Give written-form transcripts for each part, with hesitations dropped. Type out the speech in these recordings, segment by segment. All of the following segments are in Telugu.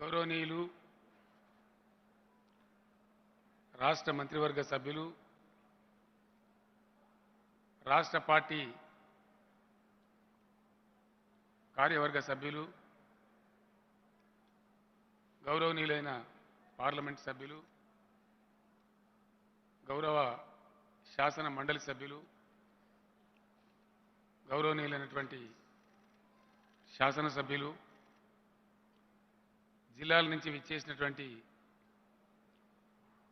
గౌరవనీయులు రాష్ట్ర మంత్రివర్గ సభ్యులు, రాష్ట్ర పార్టీ కార్యవర్గ సభ్యులు, గౌరవనీయులైన పార్లమెంట్ సభ్యులు, గౌరవ శాసన మండలి సభ్యులు, గౌరవనీయులైనటువంటి శాసనసభ్యులు, జిల్లాల నుంచి విచ్చేసినటువంటి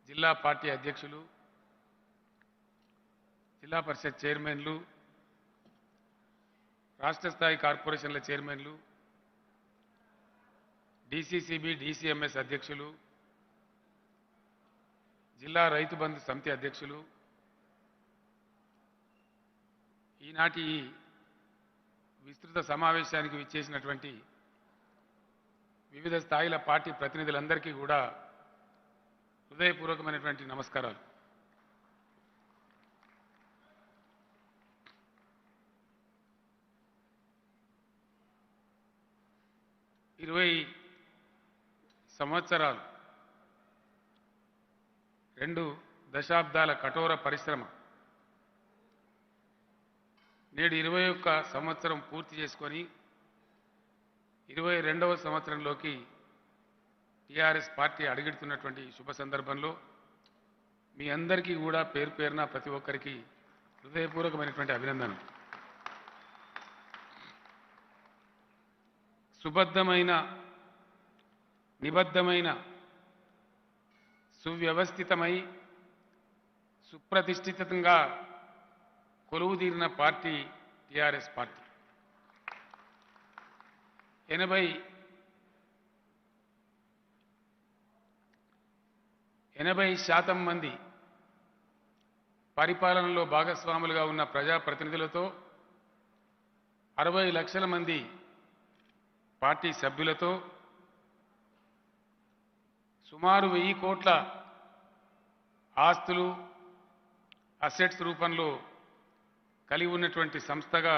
జిల్లా పార్టీ అధ్యక్షులు, జిల్లా పరిషత్ చైర్మన్లు, రాష్ట్ర స్థాయి కార్పొరేషన్ల చైర్మన్లు, డీసీసీబీ డీసీఎంఎస్ అధ్యక్షులు, జిల్లా రైతు బంధు సమితి అధ్యక్షులు, ఈనాటి ఈ విస్తృత సమావేశానికి విచ్చేసినటువంటి వివిధ స్థాయిల పార్టీ ప్రతినిధులందరికీ కూడా హృదయపూర్వకమైనటువంటి నమస్కారాలు. ఇరవై సంవత్సరాలు 2 దశాబ్దాల కఠోర పరిశ్రమ నేడు 21వ సంవత్సరం పూర్తి చేసుకొని 22వ సంవత్సరంలోకి టీఆర్ఎస్ పార్టీ అడుగెడుతున్నటువంటి శుభ సందర్భంలో మీ అందరికీ కూడా పేరు పేరున ప్రతి ఒక్కరికి హృదయపూర్వకమైనటువంటి అభినందనలు. సుబద్ధమైన, నిబద్ధమైన, సువ్యవస్థితమై సుప్రతిష్ఠితంగా కొలువుదీరిన పార్టీ టీఆర్ఎస్ పార్టీ. 80% మంది పరిపాలనలో భాగస్వాములుగా ఉన్న ప్రజాప్రతినిధులతో, 60 లక్షల మంది పార్టీ సభ్యులతో, సుమారు 1000 కోట్ల ఆస్తులు, అసెట్స్ రూపంలో కలిగి ఉన్నటువంటి సంస్థగా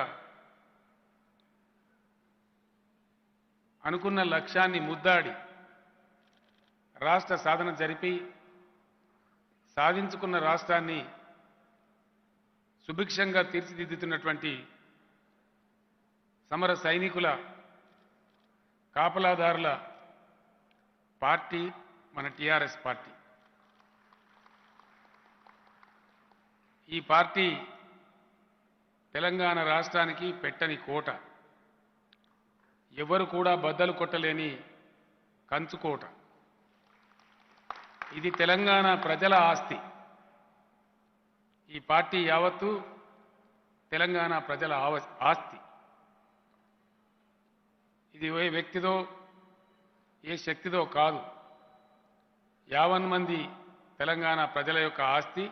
అనుకున్న లక్ష్యాన్ని ముద్దాడి రాష్ట్ర సాధన జరిపి సాధించుకున్న రాష్ట్రాన్ని సుభిక్షంగా తీర్చిదిద్దుతున్నటువంటి సమర సైనికుల, కాపలాదారుల పార్టీ మన టీఆర్ఎస్ పార్టీ. ఈ పార్టీ తెలంగాణ రాష్ట్రానికి పెట్టని కోట, ఎవరు కూడా బద్దలు కొట్టలేని కంచుకోట. ఇది తెలంగాణ ప్రజల ఆస్తి. ఈ పార్టీ యావత్తు తెలంగాణ ప్రజల ఆస్తి. ఇది ఏ వ్యక్తిదో, ఏ శక్తిదో కాదు, 50 మంది తెలంగాణ ప్రజల యొక్క ఆస్తి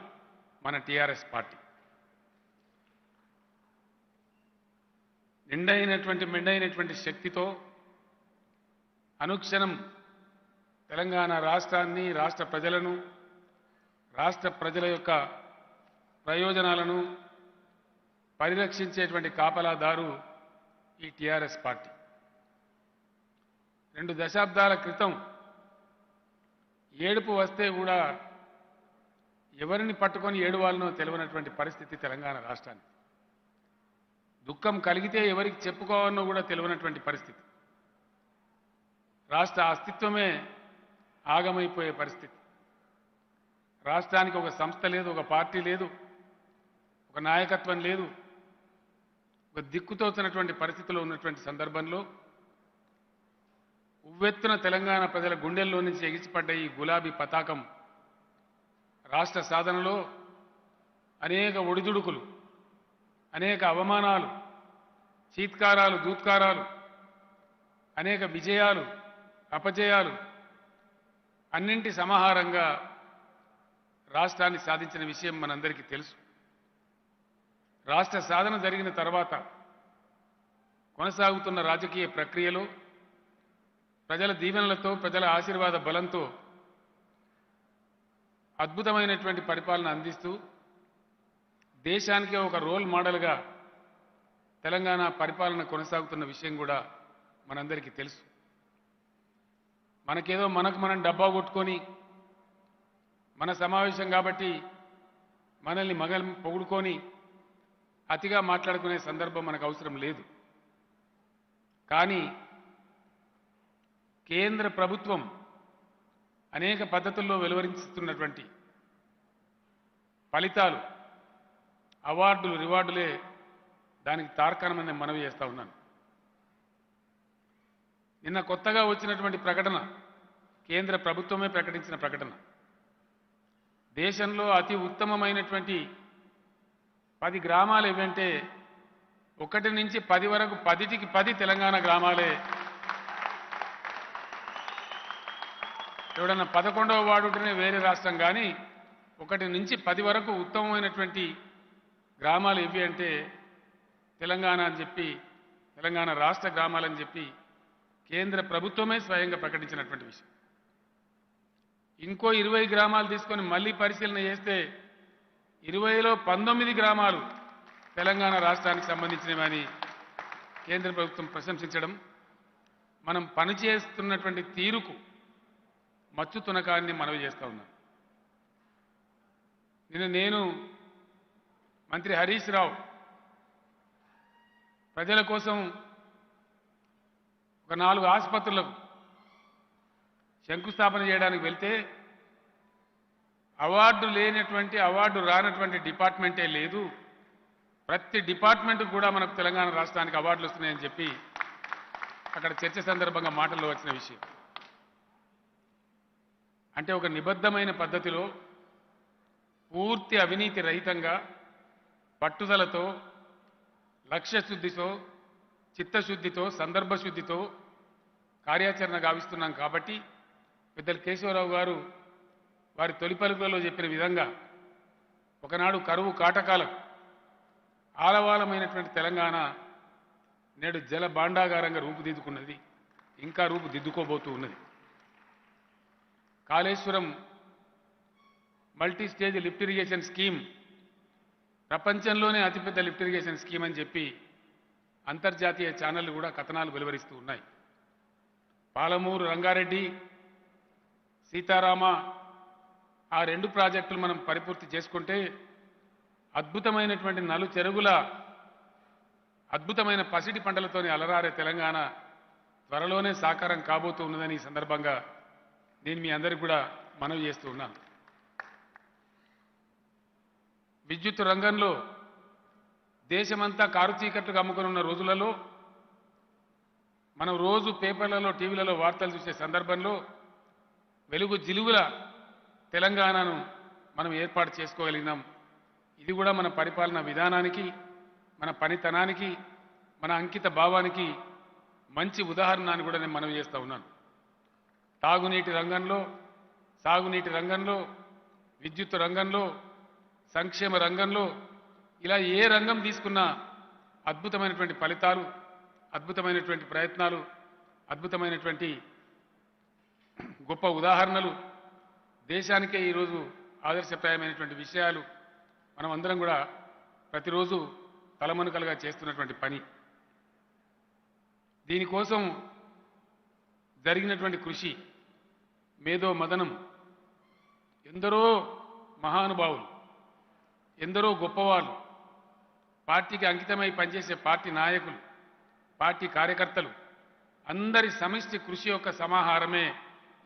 మన టీఆర్ఎస్ పార్టీ. మెండైనటువంటి శక్తితో అనుక్షణం తెలంగాణ రాష్ట్రాన్ని, రాష్ట్ర ప్రజలను, రాష్ట్ర ప్రజల యొక్క ప్రయోజనాలను పరిరక్షించేటువంటి కాపలాదారు ఈ టీఆర్ఎస్ పార్టీ. 2 దశాబ్దాల క్రితం ఏడుపు వస్తే కూడా ఎవరిని పట్టుకొని ఏడువాలనో తెలియనటువంటి పరిస్థితి తెలంగాణ రాష్ట్రానికి. దుఃఖం కలిగితే ఎవరికి చెప్పుకోవాలనో కూడా తెలియనటువంటి పరిస్థితి. రాష్ట్ర అస్తిత్వమే ఆగమైపోయే పరిస్థితి. రాష్ట్రానికి ఒక సంస్థ లేదు, ఒక పార్టీ లేదు, ఒక నాయకత్వం లేదు, ఒక దిక్కుతోచినటువంటి పరిస్థితిలో ఉన్నటువంటి సందర్భంలో ఉవ్వెత్తున తెలంగాణ ప్రజల గుండెల్లో నుంచి ఎగిసిపడ్డ ఈ గులాబీ పతాకం రాష్ట్ర సాధనలో అనేక ఒడిదుడుకులు, అనేక అవమానాలు, చీత్కారాలు, దూత్కారాలు, అనేక విజయాలు, అపజయాలు అన్నింటి సమాహారంగా రాష్ట్రాన్ని సాధించిన విషయం మనందరికీ తెలుసు. రాష్ట్ర సాధన జరిగిన తర్వాత కొనసాగుతున్న రాజకీయ ప్రక్రియలో ప్రజల దీవెనలతో, ప్రజల ఆశీర్వాద బలంతో అద్భుతమైనటువంటి పరిపాలన అందిస్తూ దేశానికే ఒక రోల్ మోడల్గా తెలంగాణ పరిపాలన కొనసాగుతున్న విషయం కూడా మనందరికీ తెలుసు. మనకేదో మనకు మనం డబ్బా కొట్టుకొని మన సమావేశం కాబట్టి మనల్ని పొగుడుకొని అతిగా మాట్లాడుకునే సందర్భం మనకు అవసరం లేదు. కానీ కేంద్ర ప్రభుత్వం అనేక పద్ధతుల్లో వెలువరిస్తున్నటువంటి ఫలితాలు, అవార్డులు, రివార్డులే దానికి తార్కాణమని నేను మనవి చేస్తా ఉన్నాను. నిన్న కొత్తగా వచ్చినటువంటి ప్రకటన, కేంద్ర ప్రభుత్వమే ప్రకటించిన ప్రకటన, దేశంలో అతి ఉత్తమమైనటువంటి 10 గ్రామాలు ఏవంటే 1 నుంచి 10 వరకు 10కి 10 తెలంగాణ గ్రామాలే. ఎవడన్నా 11వ వార్డు ఉంటేనే వేరే రాష్ట్రం, కానీ 1 నుంచి 10 వరకు ఉత్తమమైనటువంటి గ్రామాలు ఇవి అంటే తెలంగాణ అని చెప్పి, తెలంగాణ రాష్ట్ర గ్రామాలని చెప్పి కేంద్ర ప్రభుత్వమే స్వయంగా ప్రకటించినటువంటి విషయం. ఇంకో 20 గ్రామాలు తీసుకొని మళ్ళీ పరిశీలన చేస్తే 20లో 19 గ్రామాలు తెలంగాణ రాష్ట్రానికి సంబంధించినవని కేంద్ర ప్రభుత్వం ప్రశంసించడం, మనం పనిచేస్తున్నటువంటి తీరుకు మచ్చు తునకాన్ని మనవి చేస్తా ఉన్నాం. నేను మంత్రి హరీష్ రావు ప్రజల కోసం ఒక 4 ఆసుపత్రులకు శంకుస్థాపన చేయడానికి వెళ్తే అవార్డు రానటువంటి డిపార్ట్మెంటే లేదు. ప్రతి డిపార్ట్మెంట్ కూడా మనకు తెలంగాణ రాష్ట్రానికి అవార్డులు వస్తున్నాయని చెప్పి అక్కడ చర్చ సందర్భంగా మాటల్లో వచ్చిన విషయం. అంటే ఒక నిబద్ధమైన పద్ధతిలో, పూర్తి అవినీతి రహితంగా, పట్టుదలతో, లక్ష్యశుద్ధితో, చిత్తశుద్ధితో, సందర్భశుద్ధితో కార్యాచరణ గావిస్తున్నాం. కాబట్టి పెద్దలు కేశవరావు గారు వారి తొలి పలుకులలో చెప్పిన విధంగా ఒకనాడు కరువు కాటకాలకు ఆలవాలమైనటువంటి తెలంగాణ నేడు జల భాండాగారంగా రూపుదిద్దుకున్నది, ఇంకా రూపుదిద్దుకోబోతూ ఉన్నది. Kaleshwaram multi stage lift irrigation scheme ప్రపంచంలోనే అతిపెద్ద లిఫ్ట్ ఇరిగేషన్ స్కీమ్ అని చెప్పి అంతర్జాతీయ ఛానళ్లు కూడా కథనాలు వెలువరిస్తూ ఉన్నాయి. పాలమూరు రంగారెడ్డి, సీతారామ ఆ 2 ప్రాజెక్టులు మనం పరిపూర్తి చేసుకుంటే అద్భుతమైనటువంటి చెరుగుల అద్భుతమైన పసిడి పంటలతోని అలరారే తెలంగాణ త్వరలోనే సాకారం కాబోతూ ఉన్నదని ఈ సందర్భంగా నేను మీ అందరికీ కూడా మనవి చేస్తూ ఉన్నాను. విద్యుత్ రంగంలో దేశమంతా కారు చీకట్లుగా అమ్ముకొని ఉన్న రోజులలో మనం రోజు పేపర్లలో, టీవీలలో వార్తలు చూసే సందర్భంలో వెలుగు జిలుగుల తెలంగాణను మనం ఏర్పాటు చేసుకోగలిగినాం. ఇది కూడా మన పరిపాలన విధానానికి, మన పనితనానికి, మన అంకిత భావానికి మంచి ఉదాహరణ అని కూడా నేను మనవి చేస్తూ ఉన్నాను. తాగునీటి రంగంలో, సాగునీటి రంగంలో, విద్యుత్ రంగంలో, సంక్షేమ రంగంలో, ఇలా ఏ రంగం తీసుకున్నా అద్భుతమైనటువంటి ఫలితాలు, అద్భుతమైనటువంటి ప్రయత్నాలు, అద్భుతమైనటువంటి గొప్ప ఉదాహరణలు, దేశానికే ఈరోజు ఆదర్శప్రాయమైనటువంటి విషయాలు మనం అందరం కూడా ప్రతిరోజు తలమనుకలుగా చేస్తున్నటువంటి పని. దీనికోసం జరిగినటువంటి కృషి, మేధో మదనం, ఎందరో మహానుభావులు, ఎందరో గొప్పవాళ్ళు, పార్టీకి అంకితమై పనిచేసే పార్టీ నాయకులు, పార్టీ కార్యకర్తలు అందరి సమిష్టి కృషి యొక్క సమాహారమే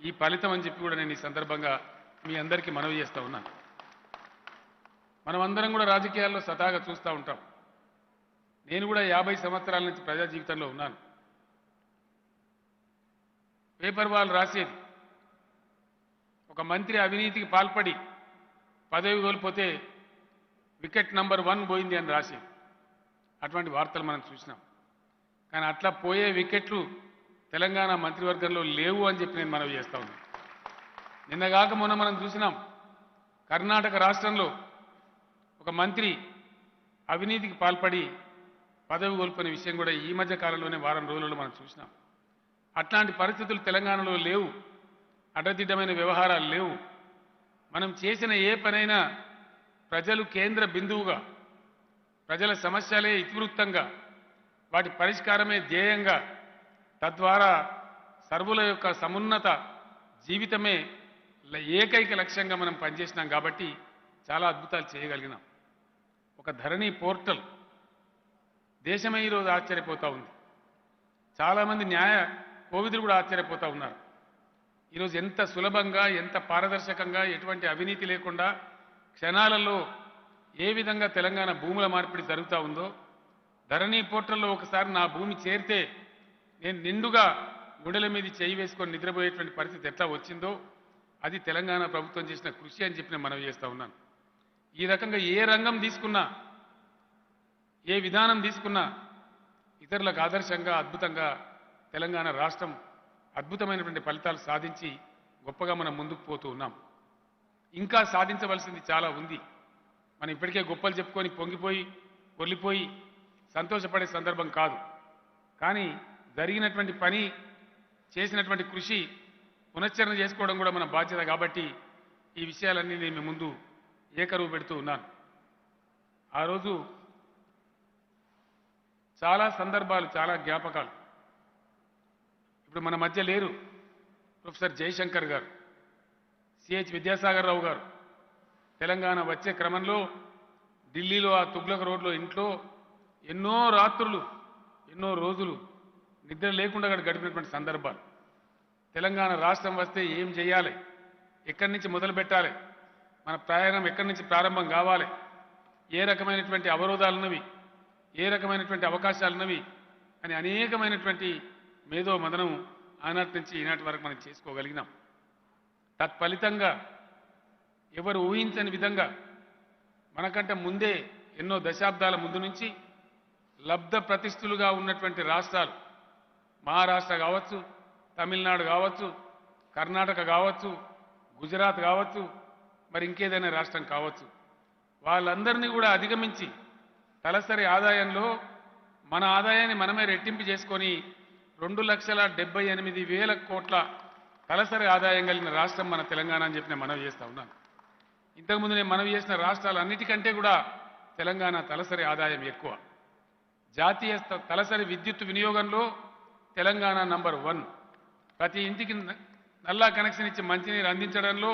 ఈ ఫలితం అని చెప్పి కూడా నేను ఈ సందర్భంగా మీ అందరికీ మనవి చేస్తూ ఉన్నాను. మనమందరం కూడా రాజకీయాల్లో సతాగా చూస్తూ ఉంటాం. నేను కూడా 50 సంవత్సరాల నుంచి ప్రజా జీవితంలో ఉన్నాను. పేపర్ వాళ్ళు రాసేది, ఒక మంత్రి అవినీతికి పాల్పడి పదవి కోల్పోతే వికెట్ నంబర్ 1 పోయింది అని రాసేది. అటువంటి వార్తలు మనం చూసినాం. కానీ అట్లా పోయే వికెట్లు తెలంగాణ మంత్రివర్గంలో లేవు అని చెప్పి నేను మనవి చేస్తా ఉన్నాను. నిన్నగాక మొన్న మనం చూసినాం, కర్ణాటక రాష్ట్రంలో ఒక మంత్రి అవినీతికి పాల్పడి పదవి కోల్పోయిన విషయం కూడా ఈ మధ్య కాలంలోనే వారం రోజులలో మనం చూసినాం. అట్లాంటి పరిస్థితులు తెలంగాణలో లేవు. అడ్డదిడ్డమైన వ్యవహారాలు లేవు. మనం చేసిన ఏ పనైనా ప్రజలు కేంద్ర బిందువుగా, ప్రజల సమస్యలే ఇతివృత్తంగా, వాటి పరిష్కారమే ధ్యేయంగా, తద్వారా సర్వుల యొక్క సమున్నత జీవితమే ఏకైక లక్ష్యంగా మనం పనిచేసినాం కాబట్టి చాలా అద్భుతాలు చేయగలిగినాం. ఒక ధరణి పోర్టల్ దేశమే ఈరోజు ఆశ్చర్యపోతూ ఉంది. చాలామంది న్యాయ కోవిదులు కూడా ఆశ్చర్యపోతూ ఉన్నారు. ఈరోజు ఎంత సులభంగా, ఎంత పారదర్శకంగా, ఎటువంటి అవినీతి లేకుండా క్షణాలలో ఏ విధంగా తెలంగాణ భూముల మార్పిడి జరుగుతూ ఉందో, ధరణి పోర్టల్లో ఒకసారి నా భూమి చేరితే నేను నిండుగా గుండెల మీద చేయి వేసుకొని నిద్రపోయేటువంటి పరిస్థితి ఎట్లా వచ్చిందో అది తెలంగాణ ప్రభుత్వం చేసిన కృషి అని చెప్పి నేను మనవి చేస్తూ ఉన్నాను. ఈ రకంగా ఏ రంగం తీసుకున్నా, ఏ విధానం తీసుకున్నా ఇతరులకు ఆదర్శంగా అద్భుతంగా తెలంగాణ రాష్ట్రం అద్భుతమైనటువంటి ఫలితాలు సాధించి గొప్పగా మనం ముందుకు పోతూ ఉన్నాం. ఇంకా సాధించవలసింది చాలా ఉంది. మనం ఇప్పటికే గొప్పలు చెప్పుకొని పొంగిపోయి పొర్లిపోయి సంతోషపడే సందర్భం కాదు. కానీ జరిగినటువంటి పని, చేసినటువంటి కృషి పునశ్చరణ చేసుకోవడం కూడా మన బాధ్యత. కాబట్టి ఈ విషయాలన్నీ నేను మీ ముందు ఏకరువు పెడుతూ ఉన్నాను. ఆ రోజు చాలా సందర్భాలు, చాలా జ్ఞాపకాలు. ఇప్పుడు మన మధ్య లేరు ప్రొఫెసర్ జయశంకర్ గారు, సిహెచ్ విద్యాసాగర్ రావు గారు. తెలంగాణ వచ్చే క్రమంలో ఢిల్లీలో ఆ తుగ్లక్ రోడ్లో ఇంట్లో ఎన్నో రాత్రులు, ఎన్నో రోజులు నిద్ర లేకుండా గడిపినటువంటి సందర్భాలు. తెలంగాణ రాష్ట్రం వస్తే ఏం చేయాలి, ఎక్కడి నుంచి మొదలు పెట్టాలి, మన ప్రయాణం ఎక్కడి నుంచి ప్రారంభం కావాలి, ఏ రకమైనటువంటి అవరోధాలున్నవి, ఏ రకమైనటువంటి అవకాశాలున్నవి అని అనేకమైనటువంటి మేధో మదనం ఆనాటి నుంచి ఈనాటి వరకు మనం చేసుకోగలిగినాం. తత్ఫలితంగా ఎవరు ఊహించని విధంగా మనకంటే ముందే ఎన్నో దశాబ్దాల ముందు నుంచి లబ్ధ ప్రతిష్ఠులుగా ఉన్నటువంటి రాష్ట్రాలు, మహారాష్ట్ర కావచ్చు, తమిళనాడు కావచ్చు, కర్ణాటక కావచ్చు, గుజరాత్ కావచ్చు, మరి ఇంకేదైనా రాష్ట్రం కావచ్చు, వాళ్ళందరినీ కూడా అధిగమించి తలసరి ఆదాయంలో మన ఆదాయాన్ని మనమే రెట్టింపు చేసుకొని 2,78,000 కోట్ల తలసరి ఆదాయం కలిగిన రాష్ట్రం మన తెలంగాణ అని చెప్పి నేను మనవి చేస్తూ ఉన్నాను. ఇంతకుముందు నేను మనవి చేసిన రాష్ట్రాలన్నిటికంటే కూడా తెలంగాణ తలసరి ఆదాయం ఎక్కువ. జాతీయ తలసరి విద్యుత్ వినియోగంలో తెలంగాణ నంబర్ 1. ప్రతి ఇంటికి నల్లా కనెక్షన్ ఇచ్చి మంచినీరు అందించడంలో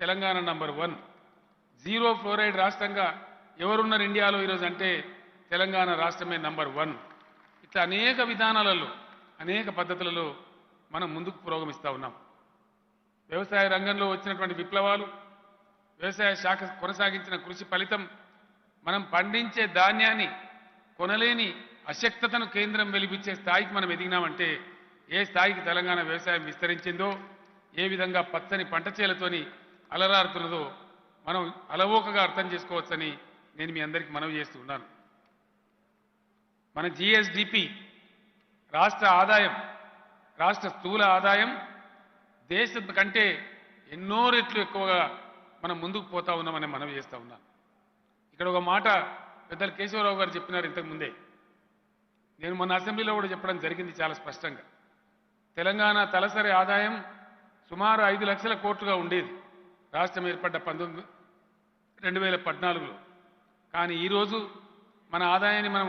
తెలంగాణ నంబర్ 1. జీరో ఫ్లోరైడ్ రాష్ట్రంగా ఎవరున్నారు ఇండియాలో ఈరోజు అంటే తెలంగాణ రాష్ట్రమే నంబర్ 1. ఇట్లా అనేక విధానాలలో, అనేక పద్ధతులలో మనం ముందుకు పురోగమిస్తూ ఉన్నాం. వ్యవసాయ రంగంలో వచ్చినటువంటి విప్లవాలు, వ్యవసాయ శాఖ కొనసాగించిన కృషి ఫలితం మనం పండించే ధాన్యాన్ని కొనలేని అశక్తతను కేంద్రం వెలిపించే స్థాయికి మనం ఎదిగినామంటే ఏ స్థాయికి తెలంగాణ వ్యవసాయం విస్తరించిందో, ఏ విధంగా పచ్చని పంట చేలతోని అలరారుతున్నదో మనం అలవోకగా అర్థం చేసుకోవచ్చని నేను మీ అందరికీ మనవి చేస్తూ ఉన్నాను. మన జిఎస్డిపి రాష్ట్ర ఆదాయం, రాష్ట్ర స్థూల ఆదాయం దేశం కంటే ఎన్నో రెట్లు ఎక్కువగా మనం ముందుకు పోతా ఉన్నామని మనవి చేస్తూ ఉన్నాను. ఇక్కడ ఒక మాట పెద్దలు కేశవరావు గారు చెప్పినారు ఇంతకు ముందే. నేను మన అసెంబ్లీలో కూడా చెప్పడం జరిగింది చాలా స్పష్టంగా. తెలంగాణ తలసరి ఆదాయం సుమారు 5 లక్షల కోట్లుగా ఉండేది రాష్ట్రం ఏర్పడ్డ 2014లో. కానీ ఈరోజు మన ఆదాయాన్ని మనం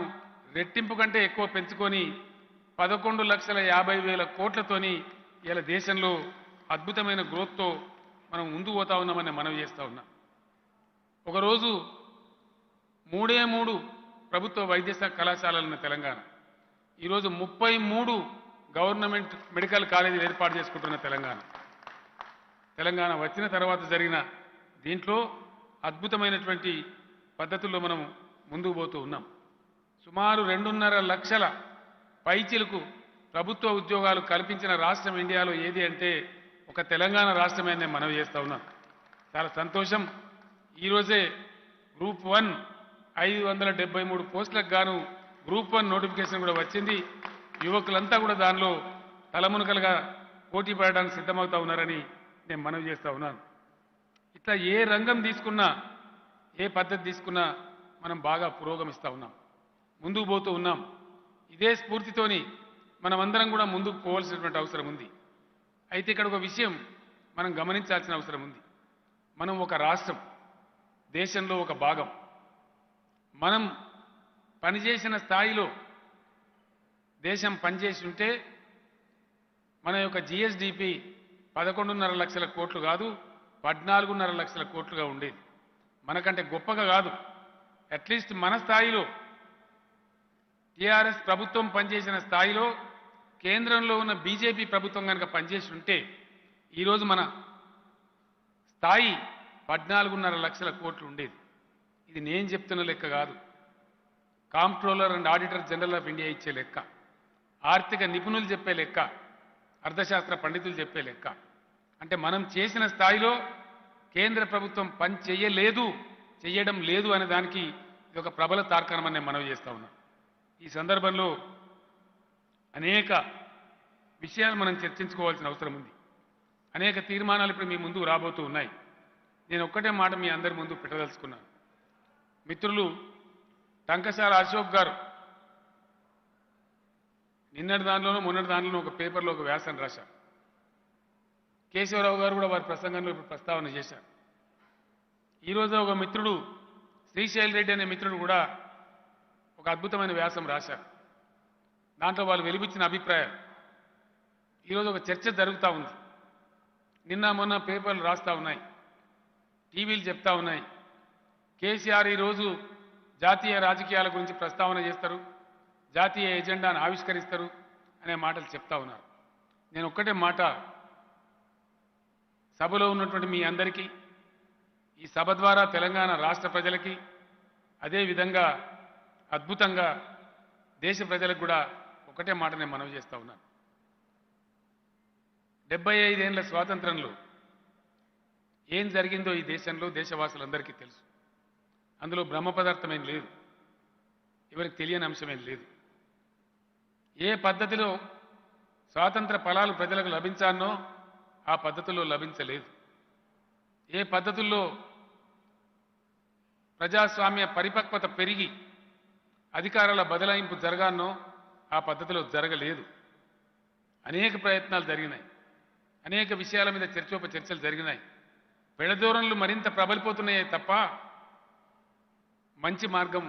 రెట్టింపు కంటే ఎక్కువ పెంచుకొని 11,50,000 కోట్లతోని ఇలా దేశంలో అద్భుతమైన గ్రోత్తో మనం ముందుకు పోతా ఉన్నామని మనవి చేస్తూ ఉన్నాం. ఒకరోజు 3 ప్రభుత్వ వైద్య కళాశాలలు ఉన్న తెలంగాణ ఈరోజు 33 గవర్నమెంట్ మెడికల్ కాలేజీలు ఏర్పాటు చేసుకుంటున్న తెలంగాణ వచ్చిన తర్వాత జరిగిన దీంట్లో అద్భుతమైనటువంటి పద్ధతుల్లో మనం ముందుకు పోతూ ఉన్నాం. సుమారు 2.5 లక్షల పైచిలకు ప్రభుత్వ ఉద్యోగాలు కల్పించిన రాష్ట్రం ఇండియాలో ఏది అంటే ఒక తెలంగాణ రాష్ట్రమే నేను మనవి చేస్తూ ఉన్నాను. చాలా సంతోషం. ఈరోజే గ్రూప్ 1 573 పోస్టులకు గాను గ్రూప్ 1 నోటిఫికేషన్ కూడా వచ్చింది. యువకులంతా కూడా దానిలో తలమునకలుగా పోటీ పడడానికి సిద్ధమవుతా ఉన్నారని నేను మనవి చేస్తూ ఉన్నాను. ఇట్లా ఏ రంగం తీసుకున్నా, ఏ పద్ధతి తీసుకున్నా మనం బాగా పురోగమిస్తూ ఉన్నాం, ముందుకు పోతూ ఉన్నాం. ఇదే స్ఫూర్తితోని మనమందరం కూడా ముందుకు పోవాల్సినటువంటి అవసరం ఉంది. అయితే ఇక్కడ ఒక విషయం మనం గమనించాల్సిన అవసరం ఉంది. మనం ఒక రాష్ట్రం, దేశంలో ఒక భాగం. మనం పనిచేసిన స్థాయిలో దేశం పనిచేసి ఉంటే మన యొక్క జిఎస్డిపి 11.5 లక్షల కోట్లు కాదు 14.5 లక్షల కోట్లుగా ఉండేది. మనకంటే గొప్పగా కాదు, అట్లీస్ట్ మన స్థాయిలో టీఆర్ఎస్ ప్రభుత్వం పనిచేసిన స్థాయిలో కేంద్రంలో ఉన్న బీజేపీ ప్రభుత్వం కనుక పనిచేసి ఉంటే ఈరోజు మన స్థాయి 14.5 లక్షల కోట్లు ఉండేది. ఇది నేను చెప్తున్న లెక్క కాదు, comptroller and auditor general of India ఇచ్చే లెక్క, ఆర్థిక నిపుణులు చెప్పే లెక్క, అర్థశాస్త్ర పండితులు చెప్పే లెక్క. అంటే మనం చేసిన స్థాయిలో కేంద్ర ప్రభుత్వం పని చేయడం లేదు అనే దానికి ఇది ఒక ప్రబల తార్కాణం అని నేను మనవి చేస్తా ఉన్నా. ఈ సందర్భంలో అనేక విషయాలు మనం చర్చించుకోవాల్సిన అవసరం ఉంది. అనేక తీర్మానాలు ఇప్పుడు మీ ముందు రాబోతూ ఉన్నాయి. నేను ఒక్కటే మాట మీ అందరి ముందు పెట్టదలుచుకున్నాను. మిత్రులు టంకసాల అశోక్ గారు నిన్నటి దానిలోనూ మొన్నటి దానిలోనూ ఒక పేపర్లో ఒక వ్యాసం రాశారు. కేశవరావు గారు కూడా వారి ప్రసంగంలో ఇప్పుడు ప్రస్తావన చేశారు. ఈరోజు ఒక మిత్రుడు శ్రీశైల్ రెడ్డి అనే మిత్రుడు కూడా ఒక అద్భుతమైన వ్యాసం రాశారు. దాంట్లో వాళ్ళు వెలిబుచ్చిన అభిప్రాయాలు ఈరోజు ఒక చర్చ జరుగుతూ ఉంది. నిన్న మొన్న పేపర్లు రాస్తూ ఉన్నాయి, టీవీలు చెప్తా ఉన్నాయి. కేసీఆర్ ఈరోజు జాతీయ రాజకీయాల గురించి ప్రస్తావన చేస్తారు, జాతీయ ఎజెండాను ఆవిష్కరిస్తారు అనే మాటలు చెప్తా ఉన్నారు. నేను ఒక్కటే మాట సభలో ఉన్నటువంటి మీ అందరికీ, ఈ సభ ద్వారా తెలంగాణ రాష్ట్ర ప్రజలకి, అదేవిధంగా అద్భుతంగా దేశ ప్రజలకు కూడా ఒకటే మాట నేను మనవి చేస్తా ఉన్నాను. 75 ఏళ్ల స్వాతంత్రంలో ఏం జరిగిందో ఈ దేశంలో దేశవాసులందరికీ తెలుసు. అందులో బ్రహ్మ పదార్థమేం లేదు, ఎవరికి తెలియని అంశమేం లేదు. ఏ పద్ధతిలో స్వాతంత్ర ఫలాలు ప్రజలకు లభించానో ఆ పద్ధతుల్లో లభించలేదు. ఏ పద్ధతుల్లో ప్రజాస్వామ్య పరిపక్వత పెరిగి అధికారాల బదలాయింపు జరగానో ఆ పద్ధతిలో జరగలేదు. అనేక ప్రయత్నాలు జరిగినాయి, అనేక విషయాల మీద చర్చోపచర్చలు జరిగినాయి. పెడధోరణులు మరింత ప్రబలిపోతున్నాయే తప్ప మంచి మార్గం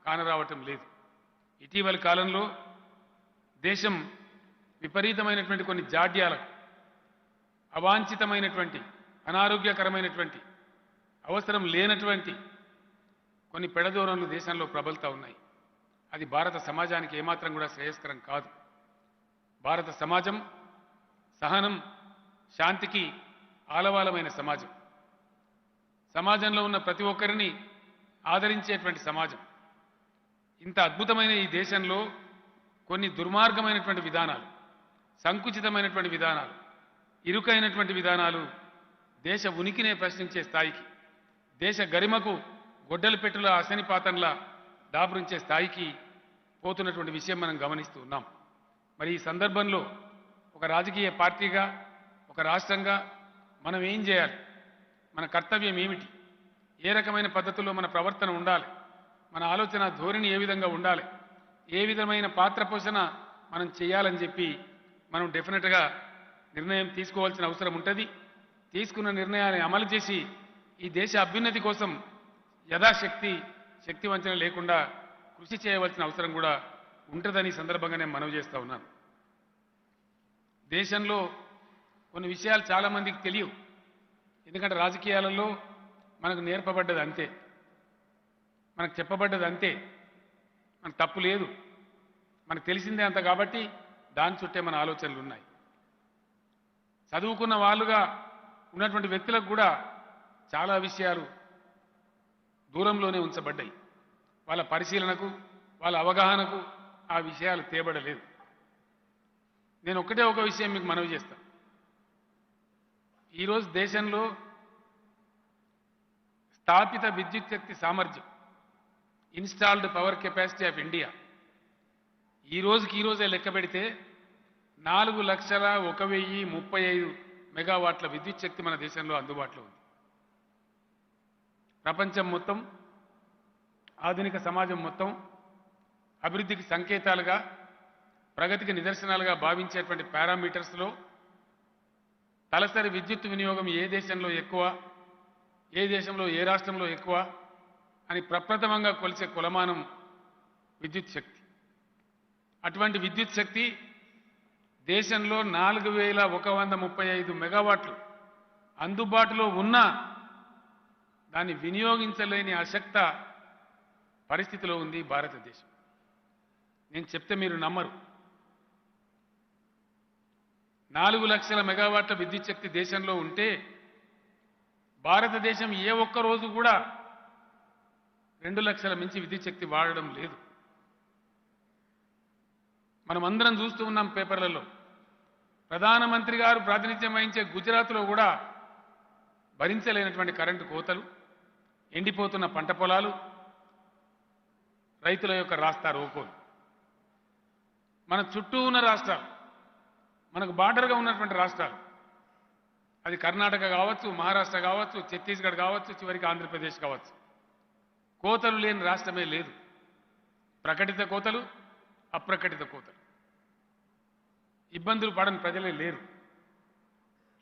కానరావటం లేదు. ఇటీవలి కాలంలో దేశం విపరీతమైనటువంటి కొన్ని జాడ్యాలకు, అవాంఛితమైనటువంటి అనారోగ్యకరమైనటువంటి అవసరం లేనటువంటి కొన్ని పెడధోరణులు దేశంలో ప్రబలుతూ ఉన్నాయి. అది భారత సమాజానికి ఏమాత్రం కూడా శ్రేయస్కరం కాదు. భారత సమాజం సహనం, శాంతికి ఆలవాలమైన సమాజం, సమాజంలో ఉన్న ప్రతి ఒక్కరిని ఆదరించేటువంటి సమాజం. ఇంత అద్భుతమైన ఈ దేశంలో కొన్ని దుర్మార్గమైనటువంటి విధానాలు, సంకుచితమైనటువంటి విధానాలు, ఇరుకైనటువంటి విధానాలు దేశ ఉనికినే ప్రశ్నించే స్థాయికి, దేశ గరిమకు గొడ్డలి పెట్టుల అశనిపాతంలా దాపురించే స్థాయికి పోతున్నటువంటి విషయం మనం గమనిస్తూ ఉన్నాం. మరి ఈ సందర్భంలో ఒక రాజకీయ పార్టీగా, ఒక రాష్ట్రంగా మనం ఏం చేయాలి, మన కర్తవ్యం ఏమిటి, ఏ రకమైన పద్ధతుల్లో మన ప్రవర్తన ఉండాలి, మన ఆలోచన ధోరణి ఏ విధంగా ఉండాలి, ఏ విధమైన పాత్ర పోషణ మనం చేయాలని చెప్పి మనం డెఫినెట్గా నిర్ణయం తీసుకోవాల్సిన అవసరం ఉంటుంది. తీసుకున్న నిర్ణయాన్ని అమలు చేసి ఈ దేశ అభ్యున్నతి కోసం శక్తి వంచన లేకుండా కృషి చేయవలసిన అవసరం కూడా ఉంటుందని సందర్భంగా నేను మనవి చేస్తూ ఉన్నాను. దేశంలో కొన్ని విషయాలు చాలామందికి తెలియవు. ఎందుకంటే రాజకీయాలలో మనకు నేర్పబడ్డది అంతే, మనకు చెప్పబడ్డది అంతే, మనకు తప్పు లేదు, మనకు తెలిసిందే అంత. కాబట్టి దాని చుట్టే మన ఆలోచనలు ఉన్నాయి. చదువుకున్న వాళ్ళుగా ఉన్నటువంటి వ్యక్తులకు కూడా చాలా విషయాలు దూరంలోనే ఉంచబడ్డాయి. వాళ్ళ పరిశీలనకు, వాళ్ళ అవగాహనకు ఆ విషయాలు తేబడలేదు. నేను ఒక్కటే ఒక విషయం మీకు మనవి చేస్తాను. ఈరోజు దేశంలో స్థాపిత విద్యుత్ శక్తి సామర్థ్యం, installed power capacity of India, ఈ రోజే లెక్క పెడితే 4,01,035 మెగావాట్ల విద్యుత్ శక్తి మన దేశంలో అందుబాటులో ఉంది. ప్రపంచం మొత్తం, ఆధునిక సమాజం మొత్తం అభివృద్ధికి సంకేతాలుగా, ప్రగతికి నిదర్శనాలుగా భావించేటువంటి పారామీటర్స్లో తలసరి విద్యుత్ వినియోగం ఏ దేశంలో ఎక్కువ, ఏ దేశంలో ఏ రాష్ట్రంలో ఎక్కువ అని ప్రప్రథమంగా కొలిచే కొలమానం విద్యుత్ శక్తి. అటువంటి విద్యుత్ శక్తి దేశంలో 4135 మెగావాట్లు అందుబాటులో ఉన్నా దాన్ని వినియోగించలేని అశక్త పరిస్థితిలో ఉంది భారతదేశం. నేను చెప్తే మీరు నమ్మరు. 4 లక్షల మెగావాట్ల విద్యుత్ శక్తి దేశంలో ఉంటే భారతదేశం ఏ ఒక్క రోజు కూడా 2 లక్షల మించి విద్యుత్ శక్తి వాడడం లేదు. మనం అందరం చూస్తూ ఉన్నాం పేపర్లలో. ప్రధానమంత్రి గారు ప్రాతినిధ్యం వహించే గుజరాత్లో కూడా భరించలేనటువంటి కరెంటు కోతలు, ఎండిపోతున్న పంట పొలాలు, రైతుల యొక్క రాస్తా రోకోలు. మన చుట్టూ ఉన్న రాష్ట్రాలు, మనకు బార్డర్గా ఉన్నటువంటి రాష్ట్రాలు, అది కర్ణాటక కావచ్చు, మహారాష్ట్ర కావచ్చు, ఛత్తీస్గఢ్ కావచ్చు, చివరికి ఆంధ్రప్రదేశ్ కావచ్చు, కోతలు లేని రాష్ట్రమే లేదు. ప్రకటిత కోతలు, అప్రకటిత కోతలు. ఇబ్బందులు పడని ప్రజలే లేరు.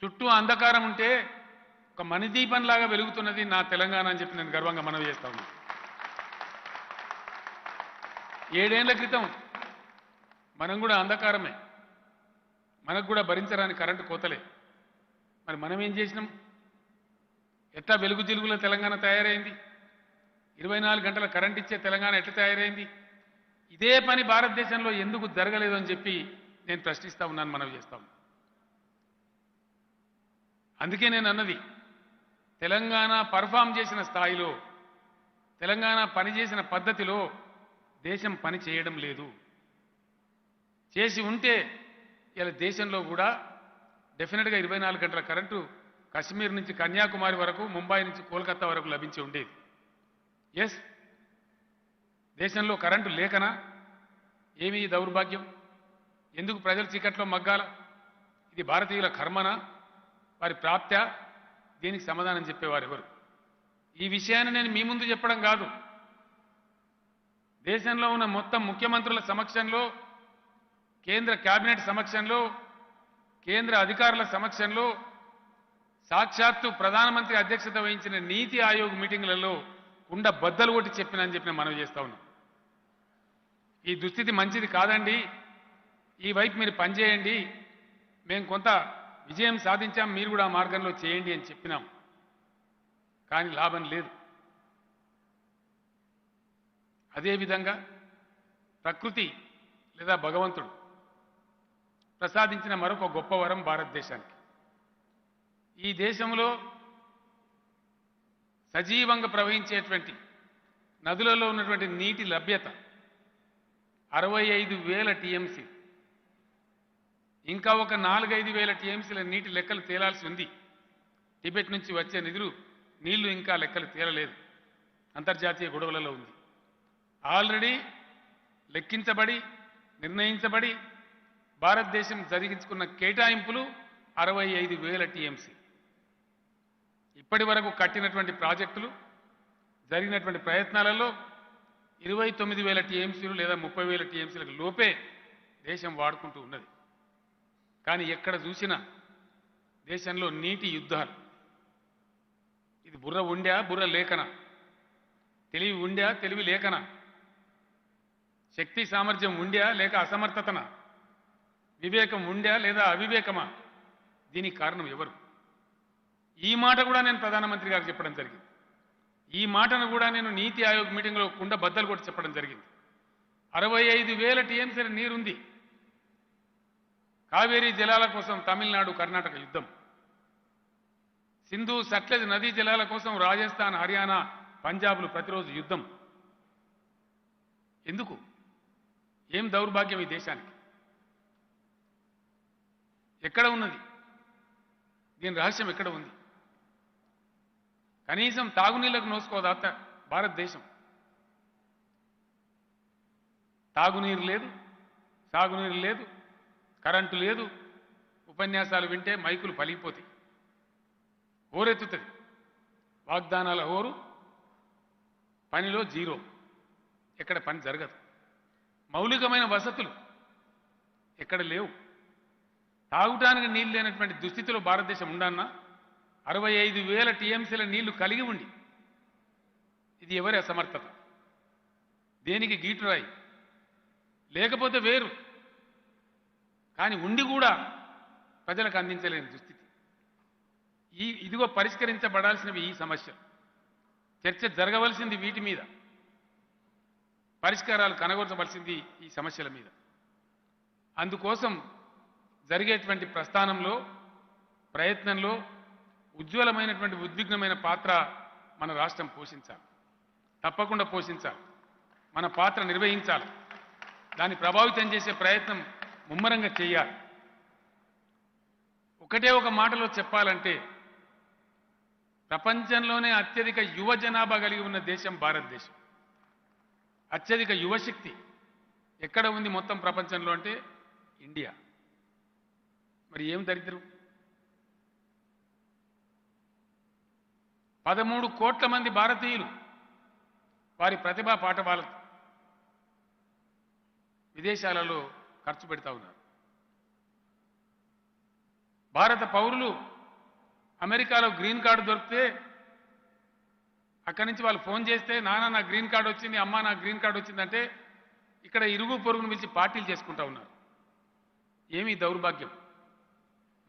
చుట్టూ అంధకారం ఉంటే ఒక మణిదీపంలాగా వెలుగుతున్నది నా తెలంగాణ అని చెప్పి నేను గర్వంగా మనవి చేస్తా ఉన్నాను. 7 ఏళ్ల క్రితం మనం కూడా అంధకారమే, మనకు కూడా భరించరాని కరెంటు కోతలే. మరి మనం ఏం చేసినాం? ఎట్లా వెలుగు జిలుగుల తెలంగాణ తయారైంది? 24 గంటల కరెంట్ ఇచ్చే తెలంగాణ ఎట్లా తయారైంది? ఇదే పని భారతదేశంలో ఎందుకు జరగలేదు అని చెప్పి నేను ప్రశ్నిస్తా ఉన్నాను, మనవి చేస్తా ఉన్నాను. అందుకే నేను అన్నది, తెలంగాణ పర్ఫామ్ చేసిన స్థాయిలో, తెలంగాణ పనిచేసిన పద్ధతిలో దేశం పని చేయడం లేదు. చేసి ఉంటే ఇలా దేశంలో కూడా డెఫినెట్గా 24 గంటల కరెంటు కశ్మీర్ నుంచి కన్యాకుమారి వరకు, ముంబై నుంచి కోల్కతా వరకు లభించి ఉండేది. ఎస్, దేశంలో కరెంటు లేకనా? ఏమి ఈ దౌర్భాగ్యం? ఎందుకు ప్రజలు చీకట్లో మగ్గాల? ఇది భారతీయుల కర్మనా, వారి ప్రాప్త్యా? దీనికి సమాధానం చెప్పేవారు ఎవరు? ఈ విషయాన్ని నేను మీ ముందు చెప్పడం కాదు, దేశంలో ఉన్న మొత్తం ముఖ్యమంత్రుల సమక్షంలో, కేంద్ర కేబినెట్ సమక్షంలో, కేంద్ర అధికారుల సమక్షంలో, సాక్షాత్తు ప్రధానమంత్రి అధ్యక్షత వహించిన నీతి ఆయోగ్ మీటింగులలో కుండ బద్దలు కొట్టి చెప్పినని చెప్పి మనం చేస్తా ఉన్నాం. ఈ దుస్థితి మంచిది కాదండి, ఈ వైపు మీరు పనిచేయండి, మేము కొంత విజయం సాధించాం, మీరు కూడా ఆ మార్గంలో చేయండి అని చెప్పినాం. కానీ లాభం లేదు. అదేవిధంగా ప్రకృతి లేదా భగవంతుడు ప్రసాదించిన మరొక గొప్ప వరం భారతదేశానికి. ఈ దేశంలో సజీవంగా ప్రవహించేటువంటి నదులలో ఉన్నటువంటి నీటి లభ్యత 65,000 టీఎంసీ. ఇంకా ఒక 4-5 టీఎంసీల నీటి లెక్కలు తేలాల్సి ఉంది. టిబెట్ నుంచి వచ్చే నీళ్లు ఇంకా లెక్కలు తేలలేదు, అంతర్జాతీయ గొడవలలో ఉంది. ఆల్రెడీ లెక్కించబడి నిర్ణయించబడి భారతదేశం జరిగించుకున్న కేటాయింపులు 65,000 టీఎంసీ. ఇప్పటి వరకు కట్టినటువంటి ప్రాజెక్టులు, జరిగినటువంటి ప్రయత్నాలలో 29,000 టీఎంసీలు లేదా 30,000 టీఎంసీలకు లోపే దేశం వాడుకుంటూ ఉన్నది. కానీ ఎక్కడ చూసినా దేశంలో నీటి యుద్ధాలు. ఇది బుర్ర ఉండా, బుర్ర లేకనా? తెలివి ఉండా, తెలివి లేకనా? శక్తి సామర్థ్యం ఉండా లేక అసమర్థతనా? వివేకం ఉండా లేదా అవివేకమా? దీనికి కారణం ఎవరు? ఈ మాట కూడా నేను ప్రధానమంత్రి గారికి చెప్పడం జరిగింది. ఈ మాటను కూడా నేను నీతి ఆయోగ్ మీటింగ్లో కుండ బద్దలు కొట్టి చెప్పడం జరిగింది. 65,000 టీఎంసీల నీరుంది. కావేరీ జలాల కోసం తమిళనాడు కర్ణాటక యుద్ధం, సింధు సట్లెజ్ నదీ జలాల కోసం రాజస్థాన్ హర్యానా పంజాబ్లు ప్రతిరోజు యుద్ధం. ఎందుకు? ఏం దౌర్భాగ్యం ఈ దేశానికి? ఎక్కడ ఉన్నది దీని రహస్యం? ఎక్కడ ఉంది? కనీసం తాగునీళ్లకు నోసుకోదా భారతదేశం? తాగునీరు లేదు, సాగునీరు లేదు, కరెంటు లేదు. ఉపన్యాసాలు వింటే మైకులు పలిగిపోతాయి, హోరెత్తుతుంది. వాగ్దానాల హోరు, పనిలో జీరో. ఎక్కడ పని జరగదు. మౌలికమైన వసతులు ఎక్కడ లేవు. తాగుటానికి నీళ్ళు లేనటువంటి దుస్థితిలో భారతదేశం ఉండన్నా 65,000 టీఎంసీల నీళ్లు కలిగి ఉండి ఇది ఎవరి అసమర్థత? దేనికి గీటురాయి? లేకపోతే వేరు, కానీ ఉండి కూడా ప్రజలకు అందించలేని దుస్థితి. ఇదిగో పరిష్కరించబడాల్సినవి ఈ సమస్యలు. చర్చ జరగవలసింది వీటి మీద, పరిష్కారాలు కనగొనవలసింది ఈ సమస్యల మీద. అందుకోసం జరిగేటువంటి ప్రస్థానంలో, ప్రయత్నంలో ఉజ్వలమైనటువంటి ఉద్విగ్నమైన పాత్ర మన రాష్ట్రం పోషించాలి, తప్పకుండా పోషించాలి. మన పాత్ర నిర్వహించాలి. దాన్ని ప్రభావితం చేసే ప్రయత్నం ముమ్మరంగా చేయాలి. ఒకటే ఒక మాటలో చెప్పాలంటే, ప్రపంచంలోనే అత్యధిక యువ జనాభా కలిగి ఉన్న దేశం భారతదేశం. అత్యధిక యువశక్తి ఎక్కడ ఉంది మొత్తం ప్రపంచంలో అంటే ఇండియా. మరి ఏం దరిద్రం? 13 కోట్ల మంది భారతీయులు వారి ప్రతిభా పాఠవాలకు విదేశాలలో ఖర్చు పెడతా ఉన్నారు. భారత పౌరులు అమెరికాలో గ్రీన్ కార్డు దొరికితే అక్కడి నుంచి వాళ్ళు ఫోన్ చేస్తే, నాన్న నా గ్రీన్ కార్డు వచ్చింది, అమ్మ నా గ్రీన్ కార్డు వచ్చిందంటే ఇక్కడ ఇరుగు పొరుగును పిలిచి పార్టీలు చేసుకుంటా ఉన్నారు. ఏమీ దౌర్భాగ్యం?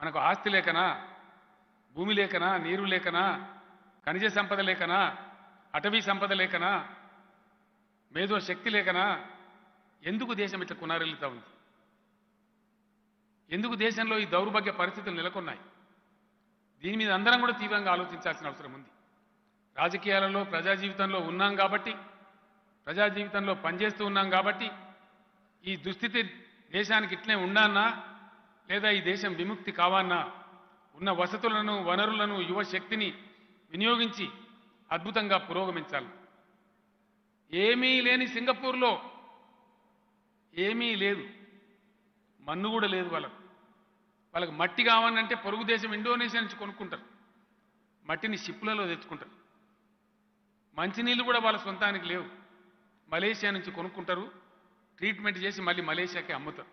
మనకు ఆస్తి లేకనా, భూమి లేకనా, నీరు లేకనా, ఖనిజ సంపద లేకనా, అటవీ సంపద లేకనా, మేధో శక్తి లేకనా? ఎందుకు దేశం ఇట్లా కునారెళ్తా ఉంది? ఎందుకు దేశంలో ఈ దౌర్భాగ్య పరిస్థితులు నెలకొన్నాయి? దీని మీద అందరం కూడా తీవ్రంగా ఆలోచించాల్సిన అవసరం ఉంది. రాజకీయాలలో, ప్రజా జీవితంలో ఉన్నాం కాబట్టి, ప్రజా జీవితంలో పనిచేస్తూ ఉన్నాం కాబట్టి ఈ దుస్థితి దేశానికి ఇట్లే ఉండాన్నా లేదా ఈ దేశం విముక్తి కావాన్నా ఉన్న వసతులను, వనరులను, యువశక్తిని వినియోగించి అద్భుతంగా పురోగమించాలి. ఏమీ లేని సింగపూర్లో ఏమీ లేదు, మన్ను కూడా లేదు. వాళ్ళకి మట్టి కావాలంటే పొరుగు దేశం ఇండోనేషియా నుంచి కొనుక్కుంటారు, మట్టిని షిప్లలో తెచ్చుకుంటారు. మంచినీళ్ళు కూడా వాళ్ళ సొంతానికి లేవు, మలేషియా నుంచి కొనుక్కుంటారు, ట్రీట్మెంట్ చేసి మళ్ళీ మలేషియాకి అమ్ముతారు.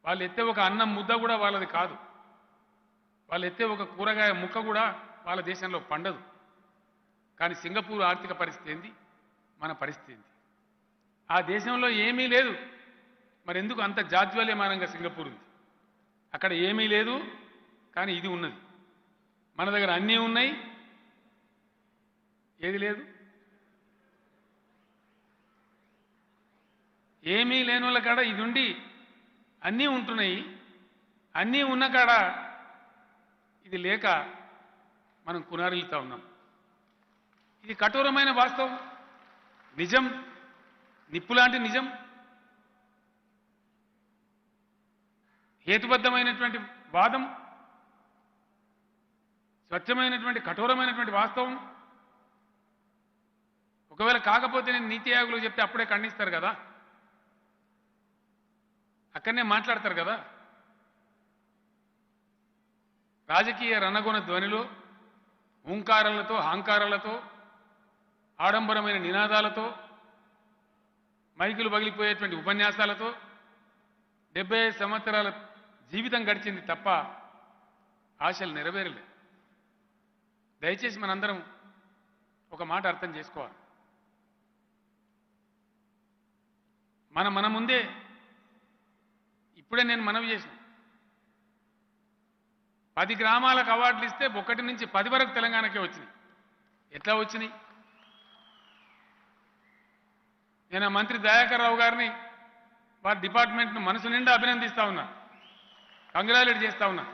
వాళ్ళు ఎత్తే ఒక అన్నం ముద్ద కూడా వాళ్ళది కాదు, వాళ్ళు ఎత్తే ఒక కూరగాయ ముక్క కూడా వాళ్ళ దేశంలో పండదు. కానీ సింగపూర్ ఆర్థిక పరిస్థితి ఏంది, మన పరిస్థితి ఏంది? ఆ దేశంలో ఏమీ లేదు, మరి ఎందుకు అంత జాజ్వల్యమానంగా సింగపూర్ ఉంది? అక్కడ ఏమీ లేదు కానీ ఇది ఉన్నది. మన దగ్గర అన్నీ ఉన్నాయి, ఏది లేదు. ఏమీ లేని వాళ్ళ కాడ ఇది ఉండి అన్నీ ఉంటున్నాయి, అన్నీ ఉన్న కాడ ఇది లేక మనం కునారిల్లుతా ఉన్నాం. ఇది కఠోరమైన వాస్తవం, నిజం, నిప్పులాంటి నిజం, హేతుబద్ధమైనటువంటి వాదం, స్వచ్ఛమైనటువంటి కఠోరమైనటువంటి వాస్తవం. ఒకవేళ కాకపోతే నేను నీతి ఆయోగ్లో చెప్తే అప్పుడే ఖండిస్తారు కదా, అక్కడనే మాట్లాడతారు కదా. రాజకీయ రణగొణ ధ్వనిలో, ఓంకారాలతో, అహంకారాలతో, ఆడంబరమైన నినాదాలతో, మైకులు పగిలిపోయేటువంటి ఉపన్యాసాలతో 75 సంవత్సరాల జీవితం గడిచింది తప్ప ఆశలు నెరవేరలేదు. దయచేసి మనందరం ఒక మాట అర్థం చేసుకోవాలి. మన ముందే ఇప్పుడే నేను మనవి చేసిన 10 గ్రామాలకు అవార్డులు ఇస్తే 1 నుంచి 10 వరకు తెలంగాణకే వచ్చినాయి. ఎట్లా వచ్చినాయి? నేను మంత్రి దయాకర్ రావు గారిని, వారి డిపార్ట్మెంట్ను మనసు నిండా అభినందిస్తా ఉన్నా, కంగ్రాచులేట్ చేస్తా ఉన్నా.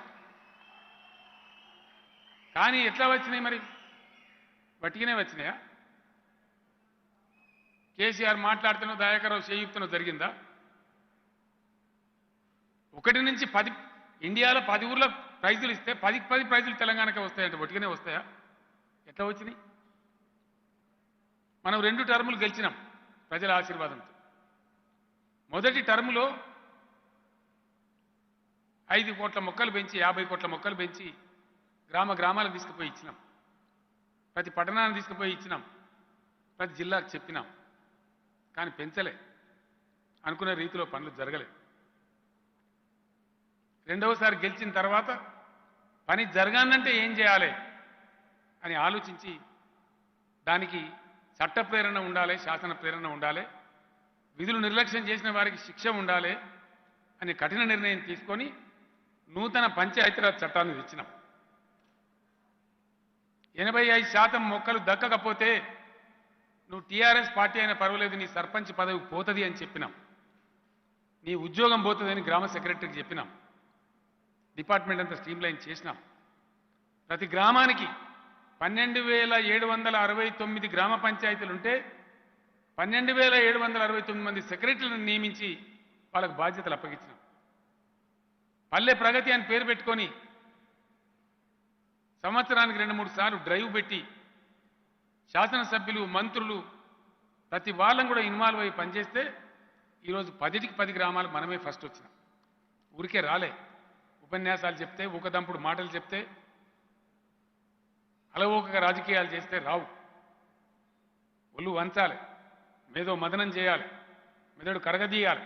కానీ ఎట్లా వచ్చినాయి? మరి బట్టిగానే వచ్చినాయా? కేసీఆర్ మాట్లాడుతున్నో, దయాకర్ రావు చేయుక్తనో జరిగిందా? 1 నుంచి 10 ఇండియాలో 10 ఊర్ల ప్రైజులు ఇస్తే 10కి 10 ప్రైజులు తెలంగాణకే వస్తాయంటే ఒట్టిగానే వస్తాయా? ఎట్లా వచ్చినాయి? మనం 2 టర్ములు గెలిచినాం ప్రజల ఆశీర్వాదంతో. మొదటి టర్ములో 5 కోట్ల మొక్కలు పెంచి 50 కోట్ల మొక్కలు పెంచి గ్రామాలకు తీసుకుపోయి ఇచ్చినాం, ప్రతి పట్టణాన్ని తీసుకుపోయి ఇచ్చినాం, ప్రతి జిల్లాకు చెప్పినాం. కానీ పెంచలే, అనుకునే రీతిలో పనులు జరగలేదు. రెండవసారి గెలిచిన తర్వాత పని జరగాలంటే ఏం చేయాలి అని ఆలోచించి దానికి చట్ట ప్రేరణ ఉండాలి, శాసన ప్రేరణ ఉండాలి, విధులు నిర్లక్ష్యం చేసిన వారికి శిక్ష ఉండాలి, అనే కఠిన నిర్ణయం తీసుకొని నూతన పంచాయతీరాజ్ చట్టాన్ని తెచ్చినాం. 85% మొక్కలు దక్కకపోతే నువ్వు టీఆర్ఎస్ పార్టీ అయినా పర్వాలేదు నీ సర్పంచ్ పదవి పోతుంది అని చెప్పినాం. నీ ఉద్యోగం పోతుందని గ్రామ సెక్రటరీకి చెప్పినాం. డిపార్ట్మెంట్ అంతా స్ట్రీమ్లైన్ చేసినాం. ప్రతి గ్రామానికి 12,769 గ్రామ పంచాయతీలుంటే 12,769 మంది సెక్రటరీలను నియమించి వాళ్ళకు బాధ్యతలు అప్పగించినాం. పల్లె ప్రగతి అని పేరు పెట్టుకొని సంవత్సరానికి 2-3 సార్లు డ్రైవ్ పెట్టి శాసనసభ్యులు మంత్రులు ప్రతి వాళ్ళని కూడా ఇన్వాల్వ్ అయ్యి పనిచేస్తే ఈరోజు 10కి 10 గ్రామాలు మనమే ఫస్ట్ వచ్చినాం. ఊరికే రాలే. ఉపన్యాసాలు చెప్తే ఊకదంపుడు మాటలు చెప్తే అలవోకగా రాజకీయాలు చేస్తే రావు. ఒళ్ళు వంచాలి, మేధో మదనం చేయాలి, మెదడు కరగదీయాలి,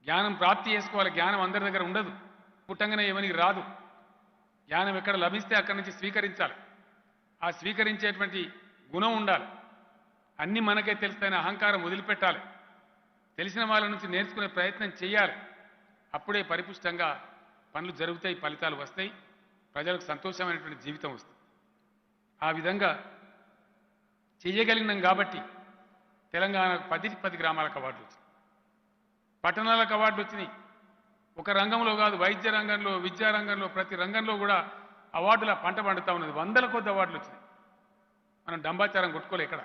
జ్ఞానం ప్రాప్తి చేసుకోవాలి. జ్ఞానం అందరి దగ్గర ఉండదు, పుట్టంగానే ఎవరికి రాదు. జ్ఞానం ఎక్కడ లభిస్తే అక్కడి నుంచి స్వీకరించాలి. ఆ స్వీకరించేటువంటి గుణం ఉండాలి. అన్నీ మనకే తెలుస్తాయని అహంకారం వదిలిపెట్టాలి. తెలిసిన వాళ్ళ నుంచి నేర్చుకునే ప్రయత్నం చేయాలి. అప్పుడే పరిపుష్టంగా పనులు జరుగుతాయి, ఫలితాలు వస్తాయి, ప్రజలకు సంతోషమైనటువంటి జీవితం వస్తుంది. ఆ విధంగా చేయగలిగినాం కాబట్టి తెలంగాణకు 10కి 10 గ్రామాలకు అవార్డులు వచ్చినాయి, పట్టణాలకు అవార్డులు వచ్చినాయి. ఒక రంగంలో కాదు, వైద్య రంగంలో, విద్యా రంగంలో, ప్రతి రంగంలో కూడా అవార్డుల పంట పండుతూ ఉన్నది. 100ల కొద్ది అవార్డులు వచ్చినాయి. మనం డంబాచారం కొట్టుకోలే, ఇక్కడ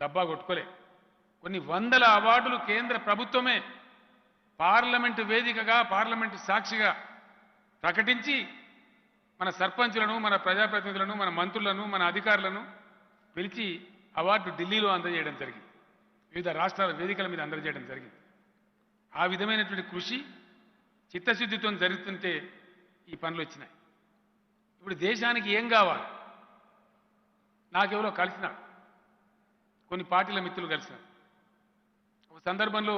డబ్బా కొట్టుకోలే. కొన్ని 100ల అవార్డులు కేంద్ర ప్రభుత్వమే పార్లమెంటు వేదికగా, పార్లమెంటు సాక్షిగా ప్రకటించి మన సర్పంచులను, మన ప్రజాప్రతినిధులను, మన మంత్రులను, మన అధికారులను పిలిచి అవార్డు ఢిల్లీలో అందజేయడం జరిగింది. వివిధ రాష్ట్రాల వేదికల మీద అందజేయడం జరిగింది. ఆ విధమైనటువంటి కృషి చిత్తశుద్ధితో జరుగుతుంటే ఈ పనులు వచ్చినాయి. ఇప్పుడు దేశానికి ఏం కావాలి? నాకెవరో కలిసినారు, కొన్ని పార్టీల మిత్రులు కలిసినారు. ఒక సందర్భంలో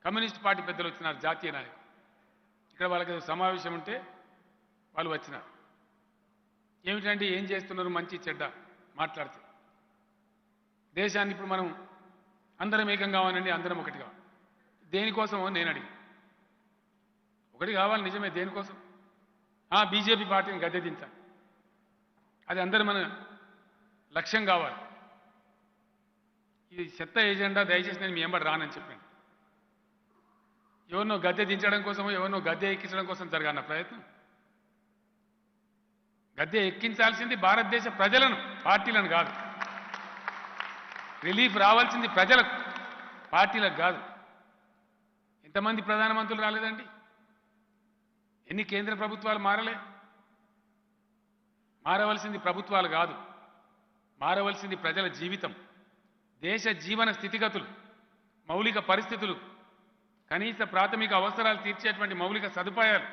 కమ్యూనిస్ట్ పార్టీ పెద్దలు వచ్చినారు, జాతీయ నాయకులు. ఇక్కడ వాళ్ళకి ఏదో సమావేశం ఉంటే వాళ్ళు వచ్చినారు. ఏమిటంటే ఏం చేస్తున్నారు, మంచి చెడ్డ మాట్లాడితే దేశాన్ని ఇప్పుడు మనం అందరం ఏకం కావాలండి, అందరం ఒకటి కావాలి. దేనికోసమో నేను అడిగి, ఒకటి కావాలి నిజమే, దేనికోసం? బీజేపీ పార్టీని గద్దె దించాలి, అది అందరూ మన లక్ష్యం కావాలి. ఇది చెత్త ఏజెండా, దయచేసి నేను మీ ఎంబడి రానని చెప్పాను. ఎవరినో గద్దె దించడం కోసమో ఎవరినో గద్దె ఎక్కించడం కోసం జరగాలన్న ప్రయత్నం. గద్దె ఎక్కించాల్సింది భారతదేశ ప్రజలను, పార్టీలను కాదు. రిలీఫ్ రావాల్సింది ప్రజలకు, పార్టీలకు కాదు. ఎంతమంది ప్రధానమంత్రులు రాలేదండి? ఎన్ని కేంద్ర ప్రభుత్వాలు మారలే? మారవలసింది ప్రభుత్వాలు కాదు, మారవలసింది ప్రజల జీవితం, దేశ జీవన స్థితిగతులు, మౌలిక పరిస్థితులు, కనీస ప్రాథమిక అవసరాలు తీర్చేటువంటి మౌలిక సదుపాయాలు,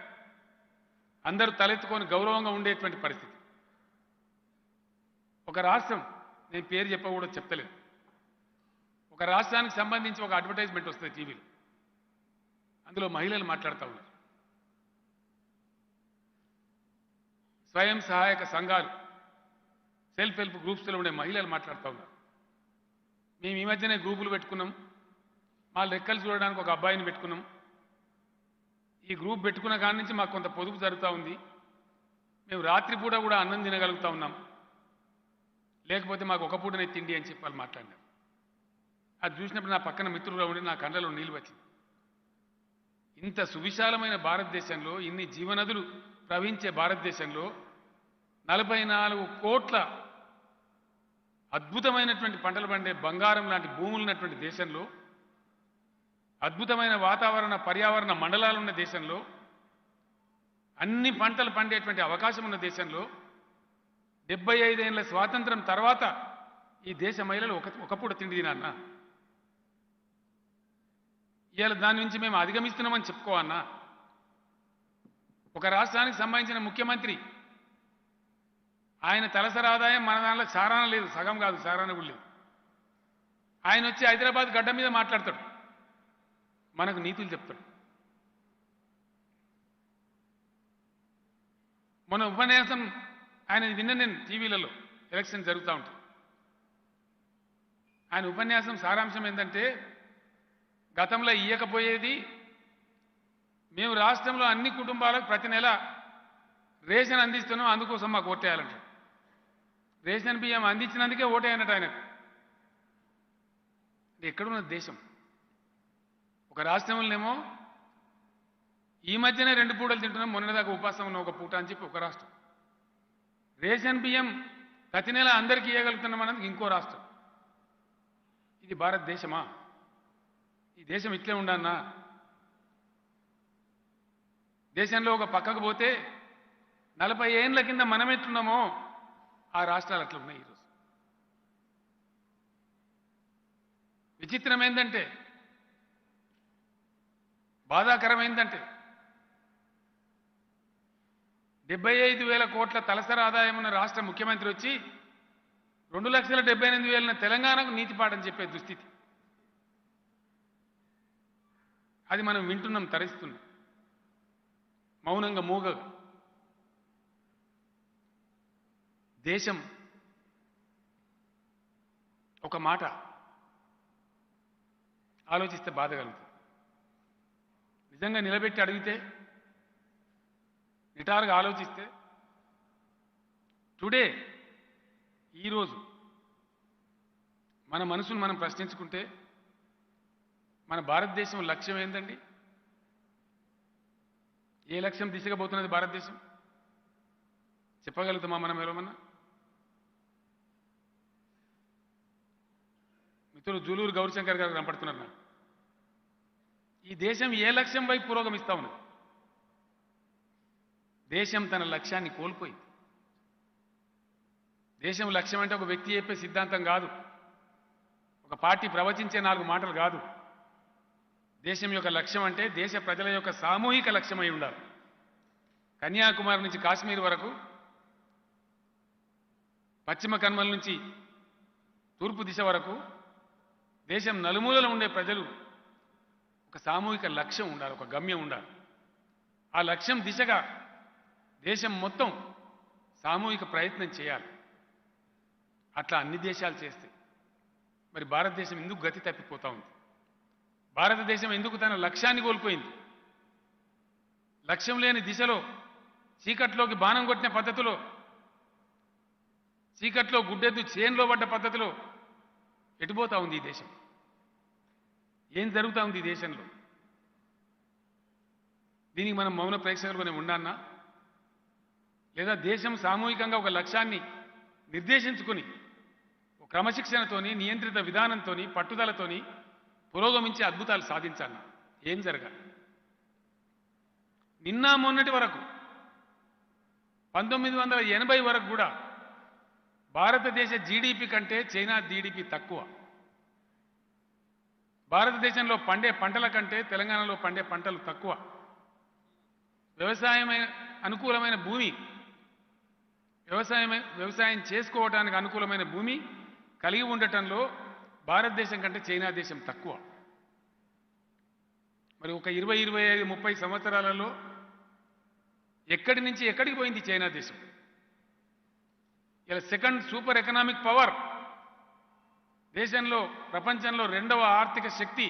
అందరూ తలెత్తుకొని గౌరవంగా ఉండేటువంటి పరిస్థితి. ఒక రాష్ట్రం, నేను పేరు చెప్పకూడదు, చెప్తలేదు, ఒక రాష్ట్రానికి సంబంధించి ఒక అడ్వర్టైజ్మెంట్ వస్తుంది టీవీలో. అందులో మహిళలు మాట్లాడుతూ ఉన్నారు. స్వయం సహాయక సంఘాలు, సెల్ఫ్ హెల్ప్ గ్రూప్స్లో ఉండే మహిళలు మాట్లాడుతూ ఉన్నారు. మేము ఈ మధ్యనే గ్రూపులు పెట్టుకున్నాం, మా లెక్కలు చూడడానికి ఒక అబ్బాయిని పెట్టుకున్నాం. ఈ గ్రూప్ పెట్టుకున్న కాడి నుంచి మాకు కొంత పొదుపు జరుగుతూ ఉంది. మేము రాత్రిపూట కూడా అన్నం తినగలుగుతూ ఉన్నాం, లేకపోతే మాకు ఒక పూటనే తిండి అని చెప్పి వాళ్ళు మాట్లాడినారు. అది చూసినప్పుడు నా పక్కన మిత్రులు ఉండి నా కళ్ళలో నీళ్ళు వచ్చింది. ఇంత సువిశాలమైన భారతదేశంలో, ఇన్ని జీవనదులు ప్రవహించే భారతదేశంలో 44 కోట్ల అద్భుతమైనటువంటి పంటలు పండే బంగారం లాంటి భూములు ఉన్నటువంటి దేశంలో, అద్భుతమైన వాతావరణ పర్యావరణ మండలాలు ఉన్న దేశంలో, అన్ని పంటలు పండేటువంటి అవకాశం ఉన్న దేశంలో 75 ఏళ్ల స్వాతంత్రం తర్వాత ఈ దేశ మహిళలు ఒక పూట తిండి తినన్నా? ఇవాళ దాని నుంచి మేము అధిగమిస్తున్నామని చెప్పుకోవన్నా? ఒక రాష్ట్రానికి సంబంధించిన ముఖ్యమంత్రి, ఆయన తలసరి ఆదాయం మన దాంట్లో సారాన లేదు, సగం కాదు, సారాన కూడా లేదు. ఆయన వచ్చి హైదరాబాద్ గడ్డ మీద మాట్లాడతాడు, మనకు నీతులు చెప్తాడు. మొన్న ఉపన్యాసం ఆయన విన్న నేను టీవీలలో, ఎలక్షన్ జరుగుతూ ఉంటాయి. ఆయన ఉపన్యాసం సారాంశం ఏంటంటే, గతంలో ఇయ్యకపోయేది మేము రాష్ట్రంలో అన్ని కుటుంబాలకు ప్రతి నెల రేషన్ అందిస్తున్నాం, అందుకోసం మాకు ఓటేయాలంటారు. రేషన్ బియ్యం అందించినందుకే ఓటేయనట్టు ఆయనకు. ఎక్కడున్నది దేశం? ఒక రాష్ట్రంలోనేమో ఈ మధ్యనే 2 పూటలు తింటున్నాం, మొన్నదాకా ఉపాసం ఉన్న ఒక పూట అని చెప్పి ఒక రాష్ట్రం. రేషన్ బియ్యం ప్రతి నెల అందరికీ ఇవ్వగలుగుతున్నాం అన్నది ఇంకో రాష్ట్రం. ఇది భారతదేశమా? ఈ దేశం ఇట్లే ఉండన్నా? దేశంలో ఒక పక్కకు పోతే 40 ఏళ్ల కింద మనం ఎట్లున్నామో ఆ రాష్ట్రాలు అట్లా ఉన్నాయి ఈరోజు. విచిత్రం ఏంటంటే, బాధాకరం ఏంటంటే 75,000 కోట్ల తలసరి ఆదాయం ఉన్న రాష్ట్ర ముఖ్యమంత్రి వచ్చి 2,78,000 తెలంగాణకు నీతి పాఠం చెప్పే దుస్థితి. అది మనం వింటున్నాం, తరిస్తున్నాం మౌనంగా మూగగా. దేశం ఒక మాట ఆలోచిస్తే బాధ కలుగుతుంది. నిజంగా నిలబెట్టి అడిగితే, నిటారుగా ఆలోచిస్తే, టుడే ఈరోజు మన మనసును మనం ప్రశ్నించుకుంటే మన భారతదేశం లక్ష్యం ఏందండి? ఏ లక్ష్యం దిశగా పోతున్నది భారతదేశం? చెప్పగలుగుతామా మనం ఎవరమన్నా? మిత్రులు జూలూరు గౌరీశంకర్ గారు కనపడుతున్నారు నాకు. ఈ దేశం ఏ లక్ష్యం వైపు పురోగమిస్తా ఉన్నది? దేశం తన లక్ష్యాన్ని కోల్పోయింది. దేశం లక్ష్యం అంటే ఒక వ్యక్తి చెప్పే సిద్ధాంతం కాదు, ఒక పార్టీ ప్రవచించే 4 మాటలు కాదు. దేశం యొక్క లక్ష్యం అంటే దేశ ప్రజల యొక్క సామూహిక లక్ష్యమై ఉండాలి. కన్యాకుమారి నుంచి కాశ్మీర్ వరకు, పశ్చిమ కనుమల నుంచి తూర్పు దిశ వరకు దేశం నలుమూలలో ఉండే ప్రజలు ఒక సామూహిక లక్ష్యం ఉండాలి, ఒక గమ్యం ఉండాలి. ఆ లక్ష్యం దిశగా దేశం మొత్తం సామూహిక ప్రయత్నం చేయాలి. అట్లా అన్ని దేశాలు చేస్తే మరి భారతదేశం ఎందుకు గతి తప్పిపోతా ఉంది? భారతదేశం ఎందుకు తన లక్ష్యాన్ని కోల్పోయింది? లక్ష్యం లేని దిశలో, చీకట్లోకి బాణం కొట్టిన పద్ధతిలో, చీకట్లో గుడ్డెద్దు చేన్లో పడ్డ పద్ధతిలో ఎటుపోతా ఉంది ఈ దేశం? ఏం జరుగుతూ ఉంది ఈ దేశంలో? దీనికి మనం మౌన ప్రేక్షకులుగానే ఉండాలన్నా, లేదా దేశం సామూహికంగా ఒక లక్ష్యాన్ని నిర్దేశించుకుని ఒక క్రమశిక్షణతోని, నియంత్రిత విధానంతోని, పట్టుదలతోని పురోగమించి అద్భుతాలు సాధించాలన్నా ఏం జరగాలి? నిన్న మొన్నటి వరకు 1980 వరకు కూడా భారతదేశ జీడిపి కంటే చైనా జీడిపి తక్కువ. భారతదేశంలో పండే పంటల కంటే తెలంగాణలో పండే పంటలు తక్కువ. అనుకూలమైన భూమి, వ్యవసాయం చేసుకోవడానికి అనుకూలమైన భూమి కలిగి ఉండటంలో భారతదేశం కంటే చైనా దేశం తక్కువ. మరి ఒక 20, 25, 30 సంవత్సరాలలో ఎక్కడి నుంచి ఎక్కడికి పోయింది చైనా దేశం? ఇలా సెకండ్ సూపర్ ఎకనామిక్ పవర్, దేశంలో ప్రపంచంలో 2వ ఆర్థిక శక్తి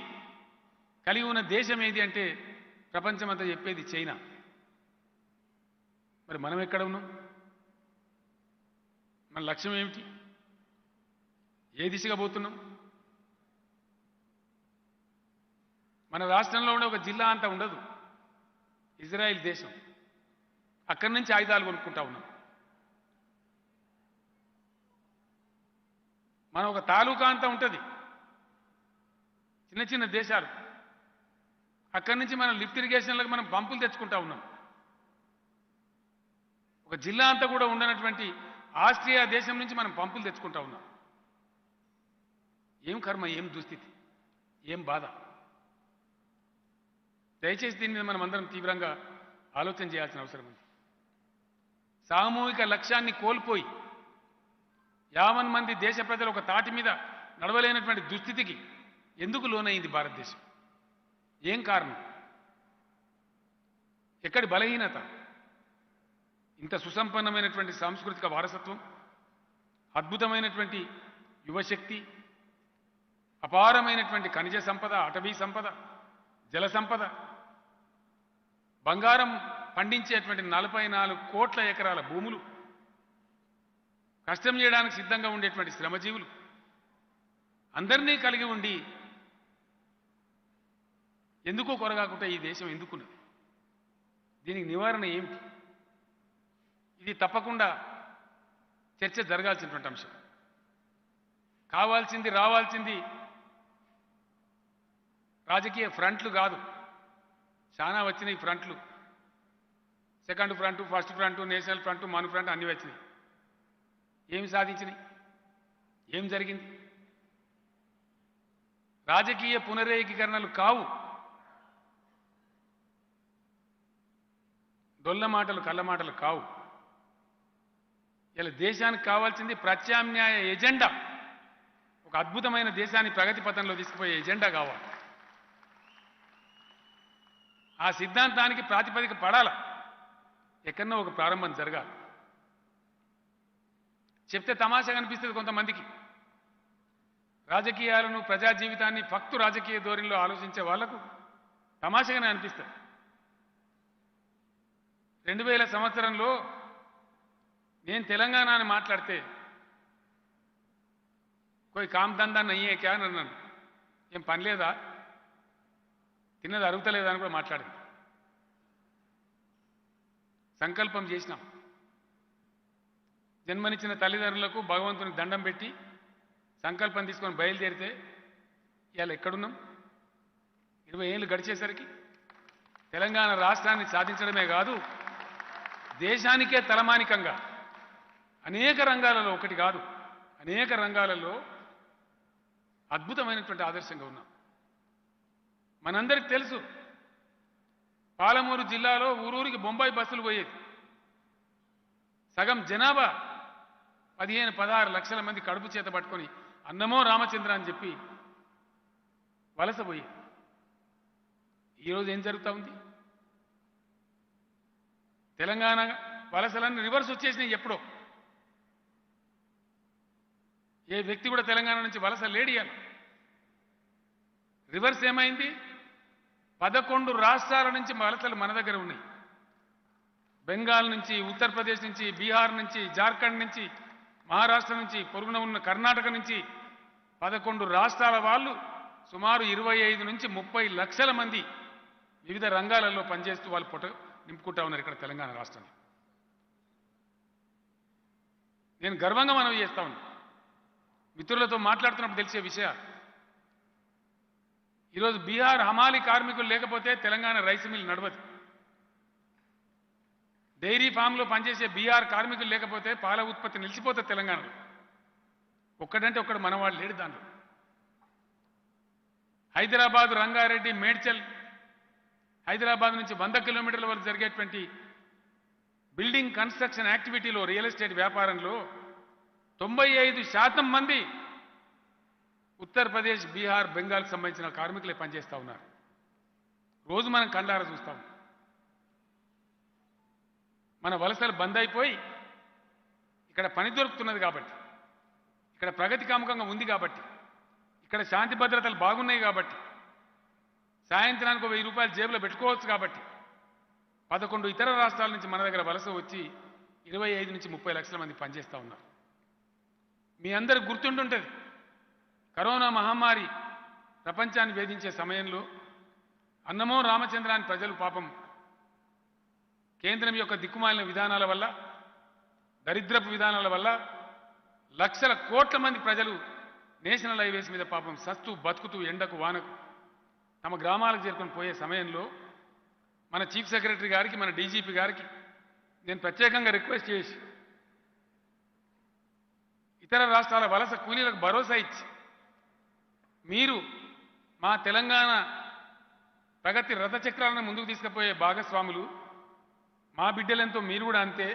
కలిగి ఉన్న దేశం ఏది అంటే ప్రపంచమంతా చెప్పేది చైనా. మరి మనం ఎక్కడ ఉన్నాం? మన లక్ష్యం ఏమిటి? ఏ దిశగా పోతున్నాం? మన రాష్ట్రంలో ఉండే ఒక జిల్లా అంతా ఉండదు, ఇజ్రాయిల్ దేశం. అక్కడి నుంచి ఆయుధాలు కొనుక్కుంటా ఉన్నాం. మన ఒక తాలూకా అంతా ఉంటుంది, చిన్న చిన్న దేశాలు. అక్కడి నుంచి మనం లిఫ్ట్ ఇరిగేషన్లకు మనం పంపులు తెచ్చుకుంటా ఉన్నాం. ఒక జిల్లా అంతా కూడా ఉండనటువంటి ఆస్ట్రియా దేశం నుంచి మనం పంపులు తెచ్చుకుంటా ఉన్నాం. ఏం కర్మ, ఏం దుస్థితి, ఏం బాధ! దయచేసి దీని మీద మనం అందరం తీవ్రంగా ఆలోచన చేయాల్సిన అవసరం ఉంది. సామూహిక లక్ష్యాన్ని కోల్పోయి 50 మంది దేశ ప్రజలు ఒక తాటి మీద నడవలేనటువంటి దుస్థితికి ఎందుకు లోనైంది భారతదేశం? ఏం కారణం? ఎక్కడి బలహీనత? ఇంత సుసంపన్నమైనటువంటి సాంస్కృతిక వారసత్వం, అద్భుతమైనటువంటి యువశక్తి, అపారమైనటువంటి ఖనిజ సంపద, అటవీ సంపద, జల సంపద, బంగారం పండించేటువంటి 44 కోట్ల ఎకరాల భూములు, కష్టం చేయడానికి సిద్ధంగా ఉండేటువంటి శ్రమజీవులు అందరినీ కలిగి ఉండి ఎందుకో కొరగాకుండా ఈ దేశం ఎందుకున్నది? దీనికి నివారణ ఏమిటి? ఇది తప్పకుండా చర్చ జరగాల్సినటువంటి అంశం. కావాల్సింది రావాల్సింది రాజకీయ ఫ్రంట్లు కాదు. చాలా వచ్చినాయి ఫ్రంట్లు. Second front, first front, national front, Manu front అన్నీ వచ్చినాయి. ఏమి సాధించినాయి? ఏం జరిగింది? రాజకీయ పునరేకీకరణలు కావు. డొల్ల మాటలు, కళ్ళ మాటలు కావు. ఇలా దేశానికి కావాల్సింది ప్రత్యామ్నాయ ఎజెండా. ఒక అద్భుతమైన దేశాన్ని ప్రగతి పథంలో తీసుకుపోయే ఎజెండా కావాలి. ఆ సిద్ధాంతానికి ప్రాతిపదిక పడాల. ఎక్కడన్నా ఒక ప్రారంభం జరగాలి. చెప్తే తమాషగా అనిపిస్తుంది కొంతమందికి. రాజకీయాలను, ప్రజా జీవితాన్ని ఫక్తు రాజకీయ ధోరణిలో ఆలోచించే వాళ్లకు తమాషగానే అనిపిస్తుంది. 2000 సంవత్సరంలో నేను తెలంగాణ అని మాట్లాడితే కోయి కామ్ దందా నయ్యే క్యా అని అన్నాను. ఏం పని లేదా, తిన్నది అరుగుతలేదా అని కూడా మాట్లాడింది. సంకల్పం చేసినాం. జన్మనిచ్చిన తల్లిదండ్రులకు భగవంతునికి దండం పెట్టి సంకల్పం తీసుకొని బయలుదేరితే ఇవాళ ఎక్కడున్నాం? 20 ఏళ్ళు గడిచేసరికి తెలంగాణ రాష్ట్రాన్ని సాధించడమే కాదు, దేశానికే తలమానికంగా అనేక రంగాలలో, ఒకటి కాదు అనేక రంగాలలో అద్భుతమైనటువంటి ఆదర్శంగా ఉన్నాం. మనందరికి తెలుసు, పాలమూరు జిల్లాలో ఊరూరికి బొంబాయి బస్సులు పోయేది. సగం జనాభా 15-16 లక్షల మంది కడుపు చేత పట్టుకొని అన్నమో రామచంద్ర అని చెప్పి వలస పోయేది. ఈరోజు ఏం జరుగుతూ ఉంది? తెలంగాణ వలసలన్నీ రివర్స్ వచ్చేసినాయి ఎప్పుడో. ఏ వ్యక్తి కూడా తెలంగాణ నుంచి వలస లేడియాలి. రివర్స్ ఏమైంది? 11 రాష్ట్రాల నుంచి వలసలు మన దగ్గర ఉన్నాయి. బెంగాల్ నుంచి, ఉత్తరప్రదేశ్ నుంచి, బీహార్ నుంచి, జార్ఖండ్ నుంచి, మహారాష్ట్ర నుంచి, పొరుగున ఉన్న కర్ణాటక నుంచి 11 రాష్ట్రాల వాళ్ళు సుమారు 25 నుంచి 30 లక్షల మంది వివిధ రంగాలలో పనిచేస్తూ వాళ్ళు పొట్ట నింపుకుంటా ఉన్నారు ఇక్కడ తెలంగాణ రాష్ట్రంలో. నేను గర్వంగా మనవి చేస్తా ఉన్నా. మిత్రులతో మాట్లాడుతున్నప్పుడు తెలిసే విషయాలు. ఈరోజు బీహార్ హమాలి కార్మికులు లేకపోతే తెలంగాణ రైస్ మిల్ నడవదు. డైరీ ఫామ్లో పనిచేసే బీహార్ కార్మికులు లేకపోతే పాల ఉత్పత్తి నిలిచిపోతుంది తెలంగాణలో. ఒక్కడంటే ఒక్కడు మనవాడు లేడు దాంట్లో. హైదరాబాద్, రంగారెడ్డి, మేడ్చల్, హైదరాబాద్ నుంచి 100 కిలోమీటర్ల వరకు జరిగేటువంటి బిల్డింగ్ కన్స్ట్రక్షన్ యాక్టివిటీలో, రియల్ ఎస్టేట్ వ్యాపారంలో 95% మంది ఉత్తరప్రదేశ్, బీహార్, బెంగాల్కి సంబంధించిన కార్మికులే పనిచేస్తూ ఉన్నారు. రోజు మనం కళ్ళారా చూస్తాం. మన వలసలు బంద్ అయిపోయి ఇక్కడ పని దొరుకుతున్నది కాబట్టి, ఇక్కడ ప్రగతి కాముకంగా ఉంది కాబట్టి, ఇక్కడ శాంతి భద్రతలు బాగున్నాయి కాబట్టి, సాయంత్రానికి 1000 రూపాయలు జేబులో పెట్టుకోవచ్చు కాబట్టి 11 ఇతర రాష్ట్రాల నుంచి మన దగ్గర వలస వచ్చి 25 నుంచి 30 లక్షల మంది పనిచేస్తూ ఉన్నారు. మీ అందరికి గుర్తుంటుంటుంది, కరోనా మహమ్మారి ప్రపంచాన్ని వేధించే సమయంలో అన్నమో రామచంద్రాన్ని ప్రజలు పాపం కేంద్రం యొక్క దిక్కుమాలిన విధానాల వల్ల, దరిద్రపు విధానాల వల్ల లక్షల కోట్ల మంది ప్రజలు నేషనల్ హైవేస్ మీద పాపం సస్తూ బతుకుతూ ఎండకు వానకు తమ గ్రామాలకు చేరుకొని పోయే సమయంలో మన చీఫ్ సెక్రటరీ గారికి, మన డీజీపీ గారికి నేను ప్రత్యేకంగా రిక్వెస్ట్ చేసి ఇతర రాష్ట్రాల వలస కూలీలకు భరోసా ఇచ్చి, మీరు మా తెలంగాణ ప్రగతి రథచక్రాలను ముందుకు తీసుకుపోయే భాగస్వాములు, మా బిడ్డలెంతో మీరు కూడా అంతే,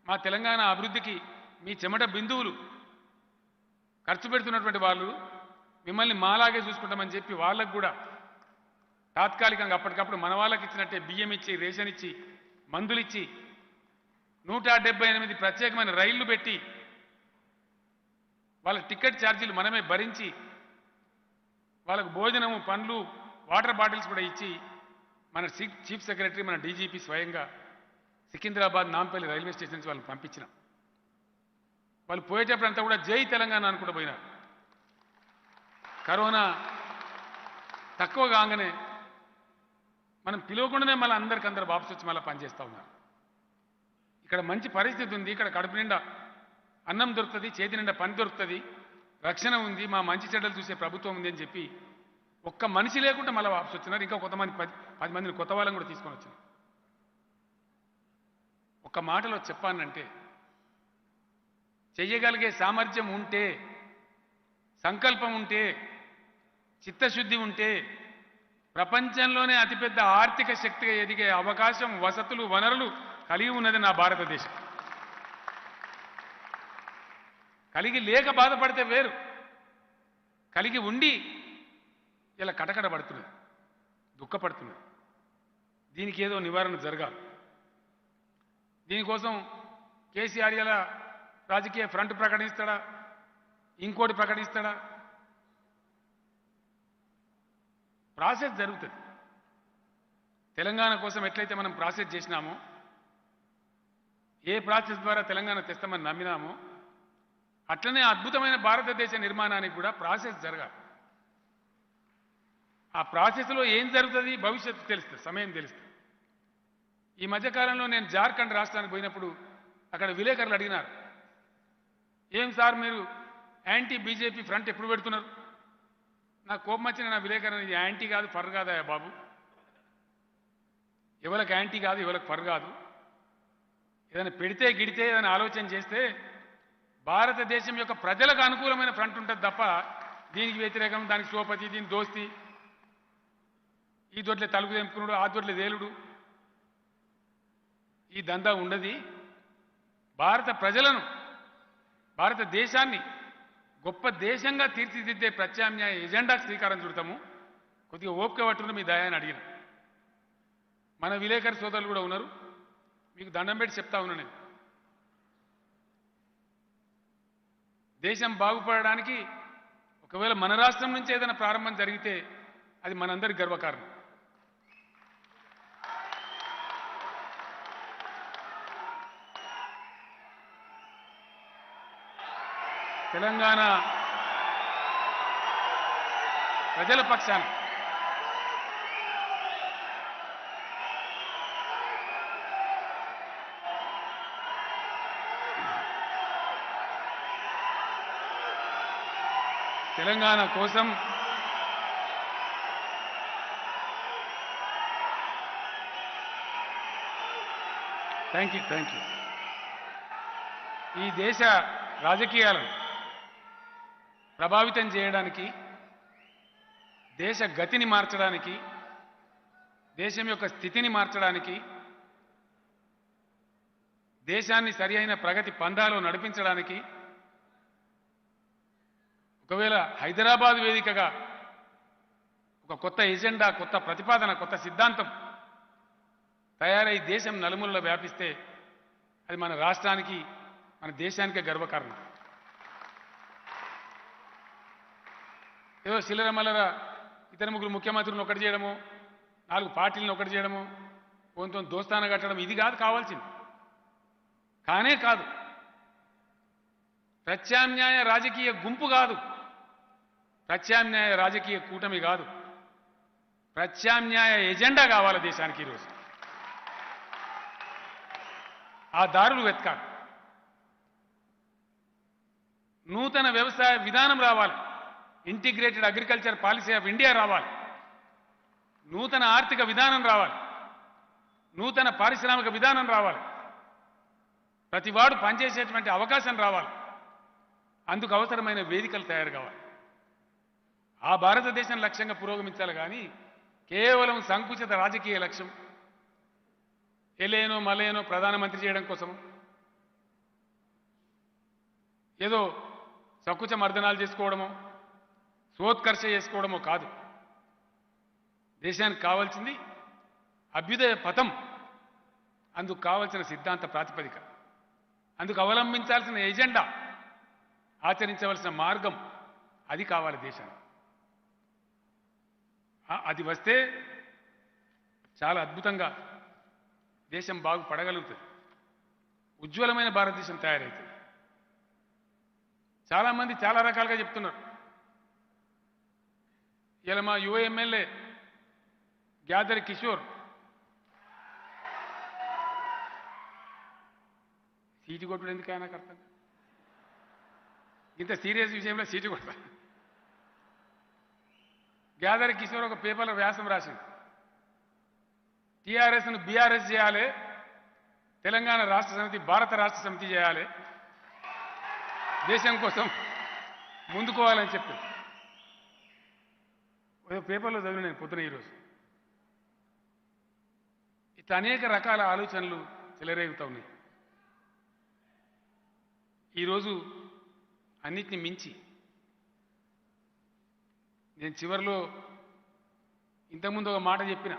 మా తెలంగాణ అభివృద్ధికి మీ చెమట బిందువులు ఖర్చు పెడుతున్నటువంటి వాళ్ళు, మిమ్మల్ని మాలాగే చూసుకుంటామని చెప్పి వాళ్ళకు కూడా తాత్కాలికంగా అప్పటికప్పుడు మన వాళ్ళకి ఇచ్చినట్టే బియ్యం ఇచ్చి, రేషన్ ఇచ్చి, మందులు ఇచ్చి 178 ప్రత్యేకమైన రైళ్లు పెట్టి వాళ్ళ టికెట్ ఛార్జీలు మనమే భరించి వాళ్ళకు భోజనము, పండ్లు, వాటర్ బాటిల్స్ కూడా ఇచ్చి మన చీఫ్ సెక్రటరీ మన డీజీపీ స్వయంగా సికింద్రాబాద్ నాంపల్లి రైల్వే స్టేషన్ నుంచి వాళ్ళని పంపించినాం. వాళ్ళు పోయేటప్పుడు అంతా కూడా జై తెలంగాణ అనుకుంటూ పోయినారు. కరోనా తక్కువ కాగానే మనం పిలవకుండానే మళ్ళీ అందరికీ వాపసు వచ్చి మళ్ళీ పనిచేస్తూ ఉన్నారు. ఇక్కడ మంచి పరిస్థితి ఉంది, ఇక్కడ కడుపు నిండా అన్నం దొరుకుతుంది, చేతి నిండా పని దొరుకుతుంది, రక్షణ ఉంది, మా మంచి చెడ్డలు చూసే ప్రభుత్వం ఉంది అని చెప్పి ఒక్క మనిషి లేకుండా మళ్ళీ వాపసు వచ్చినారు. ఇంకా కొంతమంది 10 మందిని కొత్త వాళ్ళని కూడా తీసుకొని వచ్చినారు. ఒక్క మాటలో చెప్పానంటే చెయ్యగలిగే సామర్థ్యం ఉంటే, సంకల్పం ఉంటే, చిత్తశుద్ధి ఉంటే ప్రపంచంలోనే అతిపెద్ద ఆర్థిక శక్తిగా ఎదిగే అవకాశం, వసతులు, వనరులు కలిగి ఉన్నది నా భారతదేశం. కలిగి లేక బాధపడితే వేరు, కలిగి ఉండి ఇలా కటకట పడుతున్నది, దుఃఖపడుతున్నది. దీనికి ఏదో నివారణ జరగాలి. దీనికోసం కేసీఆర్ ఇలా రాజకీయ ఫ్రంట్ ప్రకటిస్తాడా, ఇంకోటి ప్రకటిస్తాడా? ప్రాసెస్ జరుగుతుంది. తెలంగాణ కోసం ఎట్లయితే మనం ప్రాసెస్ చేసినామో, ఏ ప్రాసెస్ ద్వారా తెలంగాణ తెస్తామని నమ్మినామో, అట్లనే అద్భుతమైన భారతదేశ నిర్మాణానికి కూడా ప్రాసెస్ జరగాలి. ఆ ప్రాసెస్లో ఏం జరుగుతుంది భవిష్యత్తు తెలుస్తుంది, సమయం తెలుస్తుంది. ఈ మధ్యకాలంలో నేను జార్ఖండ్ రాష్ట్రానికి పోయినప్పుడు అక్కడ విలేకరులు అడిగినారు, ఏం సార్ మీరు యాంటీ బీజేపీ ఫ్రంట్ ఎప్పుడు పెడుతున్నారు? నాకు కోపం వచ్చిన నా విలేకరణ, ఇది యాంటీ కాదు ఫర్ కాదా బాబు, ఎవరికి యాంటీ కాదు ఎవరికి ఫర్ కాదు. ఏదైనా పెడితే గిడితే ఏదైనా ఆలోచన చేస్తే భారతదేశం యొక్క ప్రజలకు అనుకూలమైన ఫ్రంట్ ఉంటుంది తప్ప దీనికి వ్యతిరేకం, దానికి సోపతి, దీని దోస్తి, ఈ దొడ్లే తలుపు తెంపుకున్నాడు, ఆ దొడ్లే తేలుడు, ఈ దందా ఉండదు. భారత ప్రజలను, భారతదేశాన్ని గొప్ప దేశంగా తీర్చిదిద్దే ప్రత్యామ్నాయ ఎజెండాకు శ్రీకారం చుడతాము. కొద్దిగా ఓపిక పట్టుకుని మీ దయాన్ని అడిగిన మన విలేకరు సోదరులు కూడా ఉన్నారు, మీకు దండం పెట్టి చెప్తా ఉన్నా నేను. దేశం బాగుపడడానికి ఒకవేళ మన రాష్ట్రం నుంచి ఏదైనా ప్రారంభం జరిగితే అది మనందరి గర్వకారణం. తెలంగాణ ప్రజల పక్షాన తెలంగాణ కోసం థ్యాంక్ యూ. ఈ దేశ రాజకీయాలను ప్రభావితం చేయడానికి, దేశ గతిని మార్చడానికి, దేశం యొక్క స్థితిని మార్చడానికి, దేశాన్ని సరి అయిన ప్రగతి పందాలో నడిపించడానికి ఒకవేళ హైదరాబాద్ వేదికగా ఒక కొత్త ఎజెండా, కొత్త ప్రతిపాదన, కొత్త సిద్ధాంతం తయారై దేశం నలుమూలలో వ్యాపిస్తే అది మన రాష్ట్రానికి, మన దేశానికే గర్వకారణం. ఏదో చిల్లర మల్లర ఇతర ముగ్గురు ముఖ్యమంత్రులను ఒకటి చేయడము, 4 పార్టీలను ఒకటి చేయడము, కొంత దోస్తాన కట్టడం, ఇది కాదు కావాల్సింది. కానే కాదు, ప్రత్యామ్నాయ రాజకీయ గుంపు కాదు, ప్రత్యామ్నాయ రాజకీయ కూటమి కాదు, ప్రత్యామ్నాయ ఎజెండా కావాలి దేశానికి ఈరోజు. ఆ దారులు వెతకాలి. నూతన వ్యవసాయ విధానం రావాలి, integrated agriculture policy of India రావాలి, నూతన ఆర్థిక విధానం రావాలి, నూతన పారిశ్రామిక విధానం రావాలి, ప్రతివాడు పనిచేసేటువంటి అవకాశం రావాలి, అందుకు అవసరమైన వేదికలు తయారు కావాలి. ఆ భారతదేశం లక్ష్యంగా పురోగమించాలి. కానీ కేవలం సంకుచిత రాజకీయ లక్ష్యం, ఎలేనో మలేనో ప్రధానమంత్రి చేయడం కోసం, ఏదో సకుచ మర్దనాలు చేసుకోవడమో, సోత్కర్ష చేసుకోవడమో కాదు. దేశానికి కావాల్సింది అభ్యుదయ పథం, అందుకు కావాల్సిన సిద్ధాంత ప్రాతిపదిక, అందుకు అవలంబించాల్సిన ఎజెండా, ఆచరించవలసిన మార్గం, అది కావాలి దేశానికి. అది వస్తే చాలా అద్భుతంగా దేశం బాగుపడగలుగుతుంది. ఉజ్వలమైన భారతదేశం తయారవుతుంది. చాలామంది చాలా రకాలుగా చెప్తున్నారు. ఇలా మా యువ ఎమ్మెల్యే గ్యాదరి కిషోర్ సీటు కొట్టుడు ఎందుకు ఆయనకు అర్థం? ఇంత సీరియస్ విషయంలో సీటు కొడతా. గ్యాదరి కిషోర్ ఒక పేపర్లో వ్యాసం రాసింది. టీఆర్ఎస్ను బీఆర్ఎస్ చేయాలి, తెలంగాణ రాష్ట్ర సమితి భారత రాష్ట్ర సమితి చేయాలి, దేశం కోసం ముందుకోవాలని చెప్పి పేపర్లో చదివిన నేను పొద్దున ఈరోజు. ఇట్లా అనేక రకాల ఆలోచనలు చెలరేగుతూ ఉన్నాయి. ఈరోజు అన్నిటిని మించి నేను చివరిలో ఇంతకుముందు ఒక మాట చెప్పిన,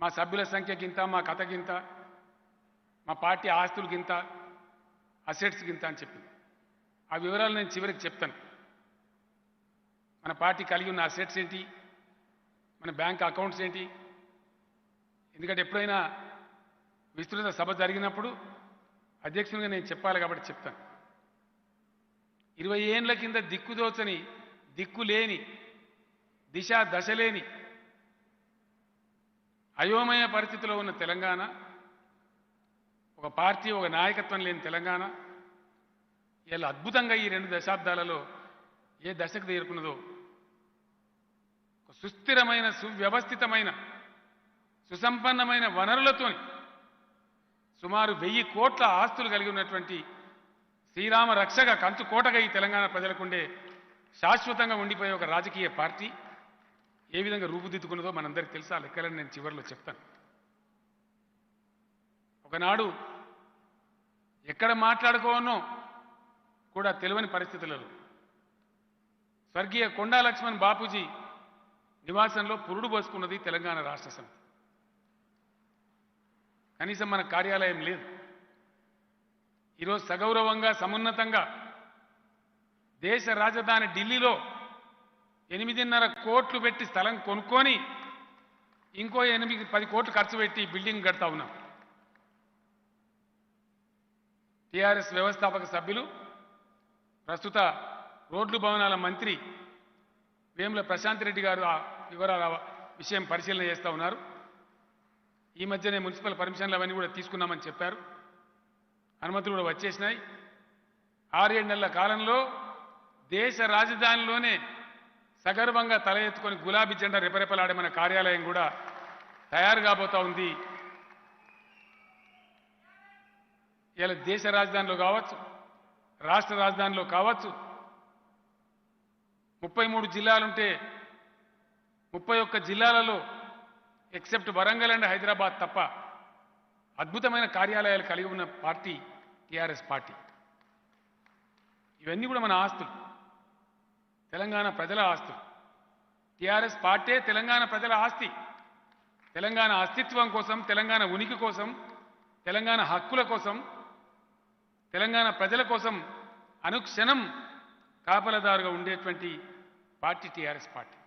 మా సభ్యుల సంఖ్యకింత, మా కథకింత, మా పార్టీ ఆస్తులకింత, అసెట్స్కింత అని చెప్పింది. ఆ వివరాలు నేను చివరికి చెప్తాను. మన పార్టీ కలిగి ఉన్న అసెట్స్ ఏంటి, మన బ్యాంక్ అకౌంట్స్ ఏంటి. ఎందుకంటే ఎప్పుడైనా విస్తృత సభ జరిగినప్పుడు అధ్యక్షునిగా నేను చెప్పాలి కాబట్టి చెప్తాను. 20 ఏళ్ల కింద దిక్కుదోచని, దిక్కులేని, దిశ దశలేని అయోమయ పరిస్థితిలో ఉన్న తెలంగాణ, ఒక పార్టీ, ఒక నాయకత్వం లేని తెలంగాణ ఇలా అద్భుతంగా ఈ 2 దశాబ్దాలలో ఏ దశకు చేరుకున్నదో, ఒక సుస్థిరమైన, సువ్యవస్థితమైన, సుసంపన్నమైన వనరులతోని సుమారు 1000 కోట్ల ఆస్తులు కలిగి ఉన్నటువంటి శ్రీరామ రక్షగా, కంచు కోటగా ఈ తెలంగాణ ప్రజలకుండే శాశ్వతంగా ఉండిపోయే ఒక రాజకీయ పార్టీ ఏ విధంగా రూపుదిద్దుకున్నదో మనందరికీ తెలుసా. లెక్కలని నేను చివరిలో చెప్తాను. ఒకనాడు ఎక్కడ మాట్లాడుకోనో కూడా తెలియని పరిస్థితులలో స్వర్గీయ కొండా లక్ష్మణ్ బాపూజీ నివాసంలో పురుడు పోసుకున్నది తెలంగాణ రాష్ట్ర సమితి. కనీసం మన కార్యాలయం లేదు. ఈరోజు సగౌరవంగా, సమున్నతంగా దేశ రాజధాని ఢిల్లీలో 8.5 కోట్లు పెట్టి స్థలం కొనుక్కొని ఇంకో 8-10 కోట్లు ఖర్చు పెట్టి బిల్డింగ్ కడతా ఉన్నాం. టీఆర్ఎస్ వ్యవస్థాపక సభ్యులు, ప్రస్తుత రోడ్లు భవనాల మంత్రి వేముల ప్రశాంత్ రెడ్డి గారు ఆ వివరాల విషయం పరిశీలన చేస్తూ ఉన్నారు. ఈ మధ్యనే మున్సిపల్ పర్మిషన్లు అవన్నీ కూడా తీసుకున్నామని చెప్పారు. అనుమతులు కూడా వచ్చేసినాయి. 6-7 నెలల కాలంలో దేశ రాజధానిలోనే సగర్వంగా తల ఎత్తుకొని గులాబీ జెండా రెపరెపలాడే మన కార్యాలయం కూడా తయారు కాబోతా ఉంది. ఇలా దేశ రాజధానిలో కావచ్చు, రాష్ట్ర రాజధానిలో కావచ్చు, 33 జిల్లాలుంటే 31 జిల్లాలలో ఎక్సెప్ట్ వరంగల్ అండ్ హైదరాబాద్ తప్ప అద్భుతమైన కార్యాలయాలు కలిగి ఉన్న పార్టీ టీఆర్ఎస్ పార్టీ. ఇవన్నీ కూడా మన ఆస్తులు, తెలంగాణ ప్రజల ఆస్తులు. టీఆర్ఎస్ పార్టీ తెలంగాణ ప్రజల ఆస్తి. తెలంగాణ అస్తిత్వం కోసం, తెలంగాణ ఉనికి కోసం, తెలంగాణ హక్కుల కోసం, తెలంగాణ ప్రజల కోసం అనుక్షణం కాపలదారుగా ఉండేటువంటి పార్టీ టీఆర్ఎస్ పార్టీ.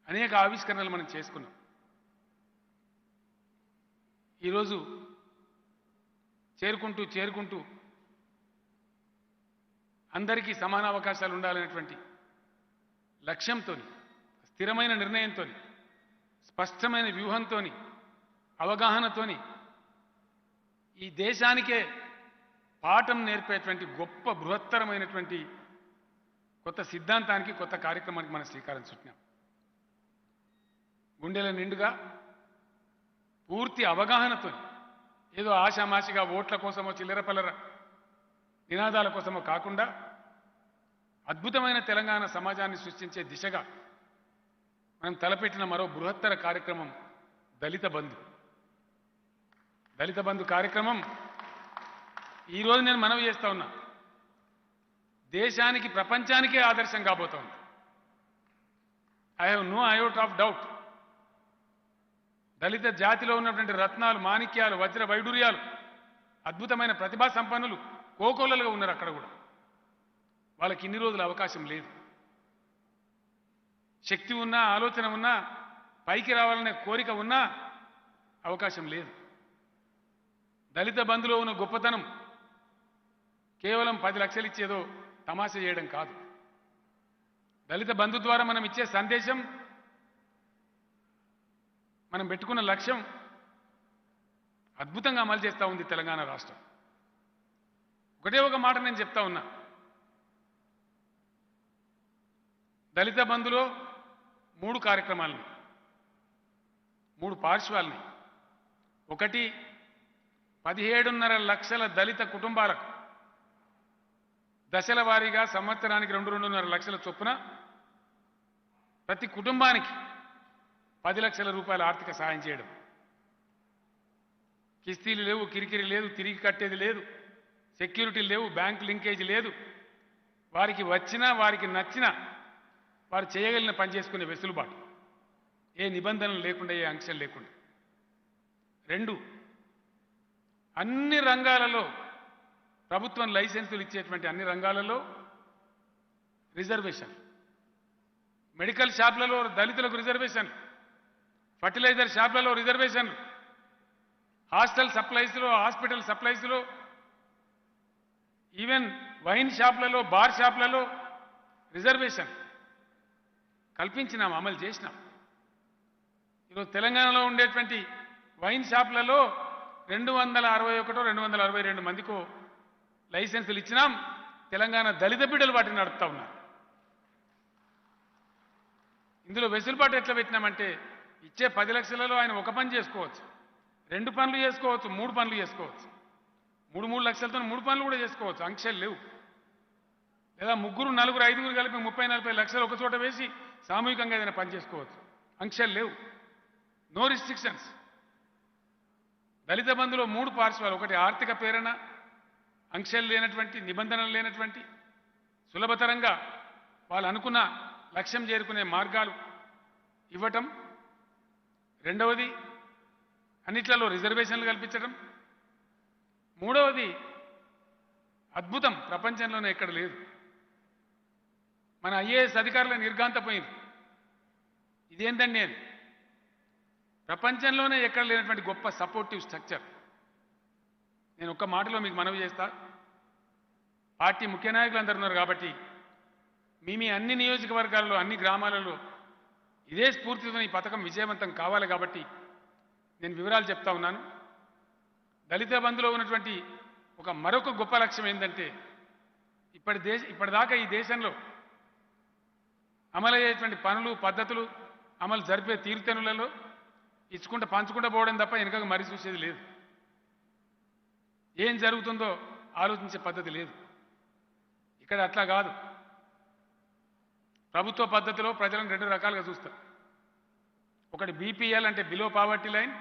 అనేక ఆవిష్కరణలు మనం చేసుకున్నాం. ఈరోజు చేరుకుంటూ అందరికీ సమాన అవకాశాలు ఉండాలనేటువంటి లక్ష్యంతో, స్థిరమైన నిర్ణయంతో, స్పష్టమైన వ్యూహంతో, అవగాహనతోని ఈ దేశానికే పాఠం నేర్పేటువంటి గొప్ప బృహత్తరమైనటువంటి కొత్త సిద్ధాంతానికి, కొత్త కార్యక్రమానికి మనం శ్రీకారం చుట్టినాం. గుండెల నిండుగా పూర్తి అవగాహనతో, ఏదో ఆషామాషిగా ఓట్ల కోసమో చిల్లరపల్లర నినాదాల కోసమో కాకుండా అద్భుతమైన తెలంగాణ సమాజాన్ని సృష్టించే దిశగా మనం తలపెట్టిన మరో బృహత్తర కార్యక్రమం దళిత బంధు. దళిత బంధు కార్యక్రమం ఈరోజు నేను మనవి చేస్తా ఉన్నా, దేశానికి, ప్రపంచానికే ఆదర్శం కాబోతా ఉంది. I have no iota of doubt. దళిత జాతిలో ఉన్నటువంటి రత్నాలు, మాణిక్యాలు, వజ్ర వైడూర్యాలు, అద్భుతమైన ప్రతిభా సంపన్నులు కోకొల్లలుగా ఉన్నారు అక్కడ కూడా. వాళ్ళకి ఇన్ని రోజులు అవకాశం లేదు. శక్తి ఉన్నా, ఆలోచన ఉన్నా, పైకి రావాలనే కోరిక ఉన్నా అవకాశం లేదు. దళిత బంధులో ఉన్న గొప్పతనం కేవలం 10 లక్షలు ఇచ్చేదో తమాషా చేయడం కాదు. దళిత బంధు ద్వారా మనం ఇచ్చే సందేశం, మనం పెట్టుకున్న లక్ష్యం అద్భుతంగా అమలు చేస్తూ ఉంది తెలంగాణ రాష్ట్రం. ఒకటే ఒక మాట నేను చెప్తా ఉన్నా, దళిత బంధులో 3 కార్యక్రమాలని, 3 పార్శ్వాలని. ఒకటి, 17.5 లక్షల దళిత కుటుంబాలకు దశల వారీగా సంవత్సరానికి 2.5 లక్షల చొప్పున ప్రతి కుటుంబానికి 10 లక్షల రూపాయల ఆర్థిక సహాయం చేయడం. కిస్తీలు లేవు, కిరికిరి లేదు, తిరిగి కట్టేది లేదు, సెక్యూరిటీ లేవు, బ్యాంక్ లింకేజ్ లేదు. వారికి వచ్చినా, వారికి నచ్చినా వారు చేయగలిగిన పని చేసుకునే వెసులుబాటు, ఏ నిబంధనలు లేకుండా, ఏ ఆంక్షలు లేకుండా. 2, అన్ని రంగాలలో ప్రభుత్వం లైసెన్సులు ఇచ్చేటువంటి అన్ని రంగాలలో రిజర్వేషన్. మెడికల్ షాప్లలో దళితులకు రిజర్వేషన్, ఫర్టిలైజర్ షాప్లలో రిజర్వేషన్, హాస్టల్ సప్లైస్లో, హాస్పిటల్ సప్లైస్లో, ఈవెన్ వైన్ షాప్లలో, బార్ షాప్లలో రిజర్వేషన్ కల్పించినాం, అమలు చేసినాం. ఈరోజు తెలంగాణలో ఉండేటువంటి వైన్ షాప్లలో 261 262 మందికో లైసెన్సులు ఇచ్చినాం. తెలంగాణ దళిత బిడ్డలు వాటిని నడుపుతా ఉన్నారు. ఇందులో వెసులుబాటు ఎట్లా పెట్టినామంటే, ఇచ్చే 10 లక్షలలో ఆయన ఒక పని చేసుకోవచ్చు, 2 పనులు చేసుకోవచ్చు, 3 పనులు చేసుకోవచ్చు, 3 లక్షలతో 3 పనులు కూడా చేసుకోవచ్చు, ఆంక్షలు లేవు. లేదా 3 4 5 కలిపి 30 40 లక్షలు ఒక చోట వేసి సామూహికంగా ఏదైనా పని చేసుకోవచ్చు, ఆంక్షలు లేవు. No restrictions. దళిత బంధులో 3 పార్శ్వాలు. ఒకటి, ఆర్థిక ప్రేరణ, ఆంక్షలు లేనటువంటి, నిబంధనలు లేనటువంటి, సులభతరంగా వాళ్ళు అనుకున్న లక్ష్యం చేరుకునే మార్గాలు ఇవ్వటం. 2వది, అన్నిట్లలో రిజర్వేషన్లు కల్పించడం. 3వది, అద్భుతం, ప్రపంచంలోనే ఎక్కడ లేదు, మన ఐఏఎస్ అధికారుల నిర్గాంతపోయింది. ఇదేంటండి అది? ప్రపంచంలోనే ఎక్కడ లేనటువంటి గొప్ప సపోర్టివ్ స్ట్రక్చర్. నేను ఒక్క మాటలో మీకు మనవి చేస్తా, పార్టీ ముఖ్య నాయకులు అందరూ ఉన్నారు కాబట్టి మీ అన్ని నియోజకవర్గాల్లో, అన్ని గ్రామాలలో ఇదే స్ఫూర్తితో ఈ పథకం విజయవంతం కావాలి. కాబట్టి నేను వివరాలు చెప్తా ఉన్నాను. దళిత బంధులో ఉన్నటువంటి మరొక గొప్ప లక్ష్యం ఏంటంటే, ఇప్పటిదాకా ఈ దేశంలో అమలయ్యేటువంటి పనులు, పద్ధతులు, అమలు జరిపే తీరుతెన్నులలో ఇచ్చుకుంటూ పంచుకుంటూ పోవడం తప్ప వెనుకకు మరీ చూసేది లేదు. ఏం జరుగుతుందో ఆలోచించే పద్ధతి లేదు. ఇక్కడ అట్లా కాదు. ప్రభుత్వ పద్ధతిలో ప్రజలను 2 రకాలుగా చూస్తారు. ఒకటి బీపీఎల్ అంటే బిలో పావర్టీ లైన్,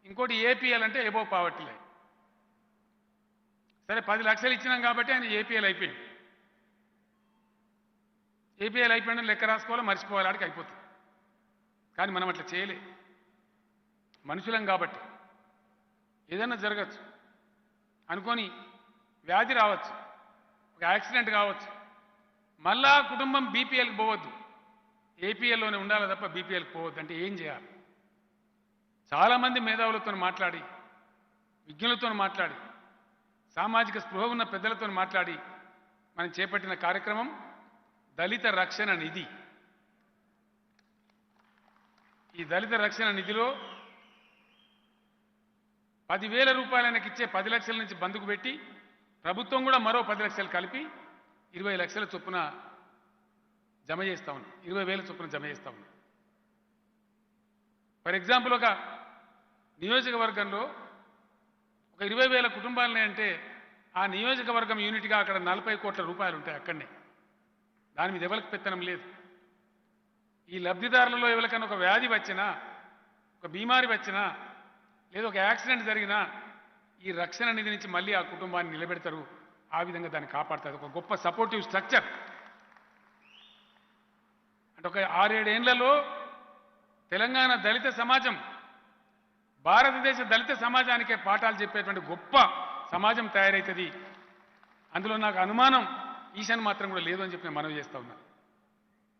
ఇంకోటి ఏపీఎల్ అంటే ఎబోవ్ పావర్టీ లైన్. సరే, 10 లక్షలు ఇచ్చినాం కాబట్టి ఆయన ఏపీఎల్ అయిపోయింది. ఏపీఎల్ అయిపోయిన లెక్క రాసుకోవాలో మర్చిపోవాలి, ఆడికి అయిపోతుంది. కానీ మనం అట్లా చేయలే. మనుషులం కాబట్టి ఏదైనా జరగచ్చు, అనుకొని వ్యాధి రావచ్చు, ఒక యాక్సిడెంట్ కావచ్చు, మళ్ళా కుటుంబం బీపీఎల్కి పోవద్దు, ఏపీఎల్లోనే ఉండాలి తప్ప బీపీఎల్కి పోవద్దు. అంటే ఏం చేయాలి? చాలామంది మేధావులతో మాట్లాడి, విజ్ఞులతో మాట్లాడి, సామాజిక స్పృహ ఉన్న పెద్దలతో మాట్లాడి మనం చేపట్టిన కార్యక్రమం దళిత రక్షణ నిధి. ఈ దళిత రక్షణ నిధిలో 10,000 రూపాయలు ఆయనకి ఇచ్చే 10 లక్షల నుంచి బందుకు పెట్టి ప్రభుత్వం కూడా మరో 10 లక్షలు కలిపి 20 లక్షల చొప్పున జమ చేస్తా ఉన్నాం. 20,000 చొప్పున జమ చేస్తా ఉన్నాం. ఫర్ ఎగ్జాంపుల్, ఒక నియోజకవర్గంలో ఒక 20,000 కుటుంబాలని అంటే ఆ నియోజకవర్గం యూనిట్గా అక్కడ 40 కోట్ల రూపాయలు ఉంటాయి. అక్కడనే దాని మీద ఎవరికి పెత్తనం లేదు. ఈ లబ్ధిదారులలో ఎవరికైనా ఒక వ్యాధి వచ్చినా, ఒక బీమారి వచ్చినా, లేదా ఒక యాక్సిడెంట్ జరిగినా ఈ రక్షణ నిధి నుంచి మళ్ళీ ఆ కుటుంబాన్ని నిలబెడతారు. ఆ విధంగా దాన్ని కాపాడుతారు. ఒక గొప్ప సపోర్టివ్ స్ట్రక్చర్. అంటే ఒక 6-7 ఏళ్లలో తెలంగాణ దళిత సమాజం భారతదేశ దళిత సమాజానికే పాఠాలు చెప్పేటువంటి గొప్ప సమాజం తయారవుతుంది. అందులో నాకు అనుమానం, ఈ ఈశాన్ మాత్రం కూడా లేదు అని చెప్పి నేను మనవి చేస్తా ఉన్నా.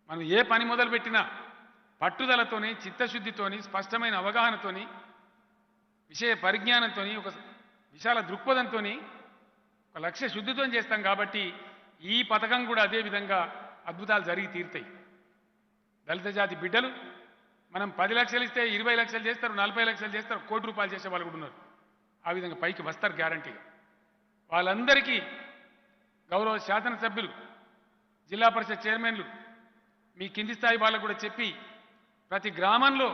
మనం ఏ పని మొదలుపెట్టినా పట్టుదలతోని, చిత్తశుద్ధితోని, స్పష్టమైన అవగాహనతోని, విషయ పరిజ్ఞానంతోని, ఒక విశాల దృక్పథంతోని, ఒక లక్ష్య శుద్ధితో చేస్తాం. కాబట్టి ఈ పథకం కూడా అదే విధంగా అద్భుతాలు జరిగి తీరుతాయి. దళిత జాతి బిడ్డలు మనం 10 లక్షలు ఇస్తే 20 లక్షలు చేస్తారు, 40 లక్షలు చేస్తారు, ₹1 కోటి చేసే వాళ్ళు కూడా ఉన్నారు. ఆ విధంగా పైకి వస్తారు గ్యారంటీగా. వాళ్ళందరికీ గౌరవ శాసనసభ్యులు, జిల్లా పరిషత్ చైర్మన్లు, మీ కింది స్థాయి వాళ్ళకు కూడా చెప్పి ప్రతి గ్రామంలో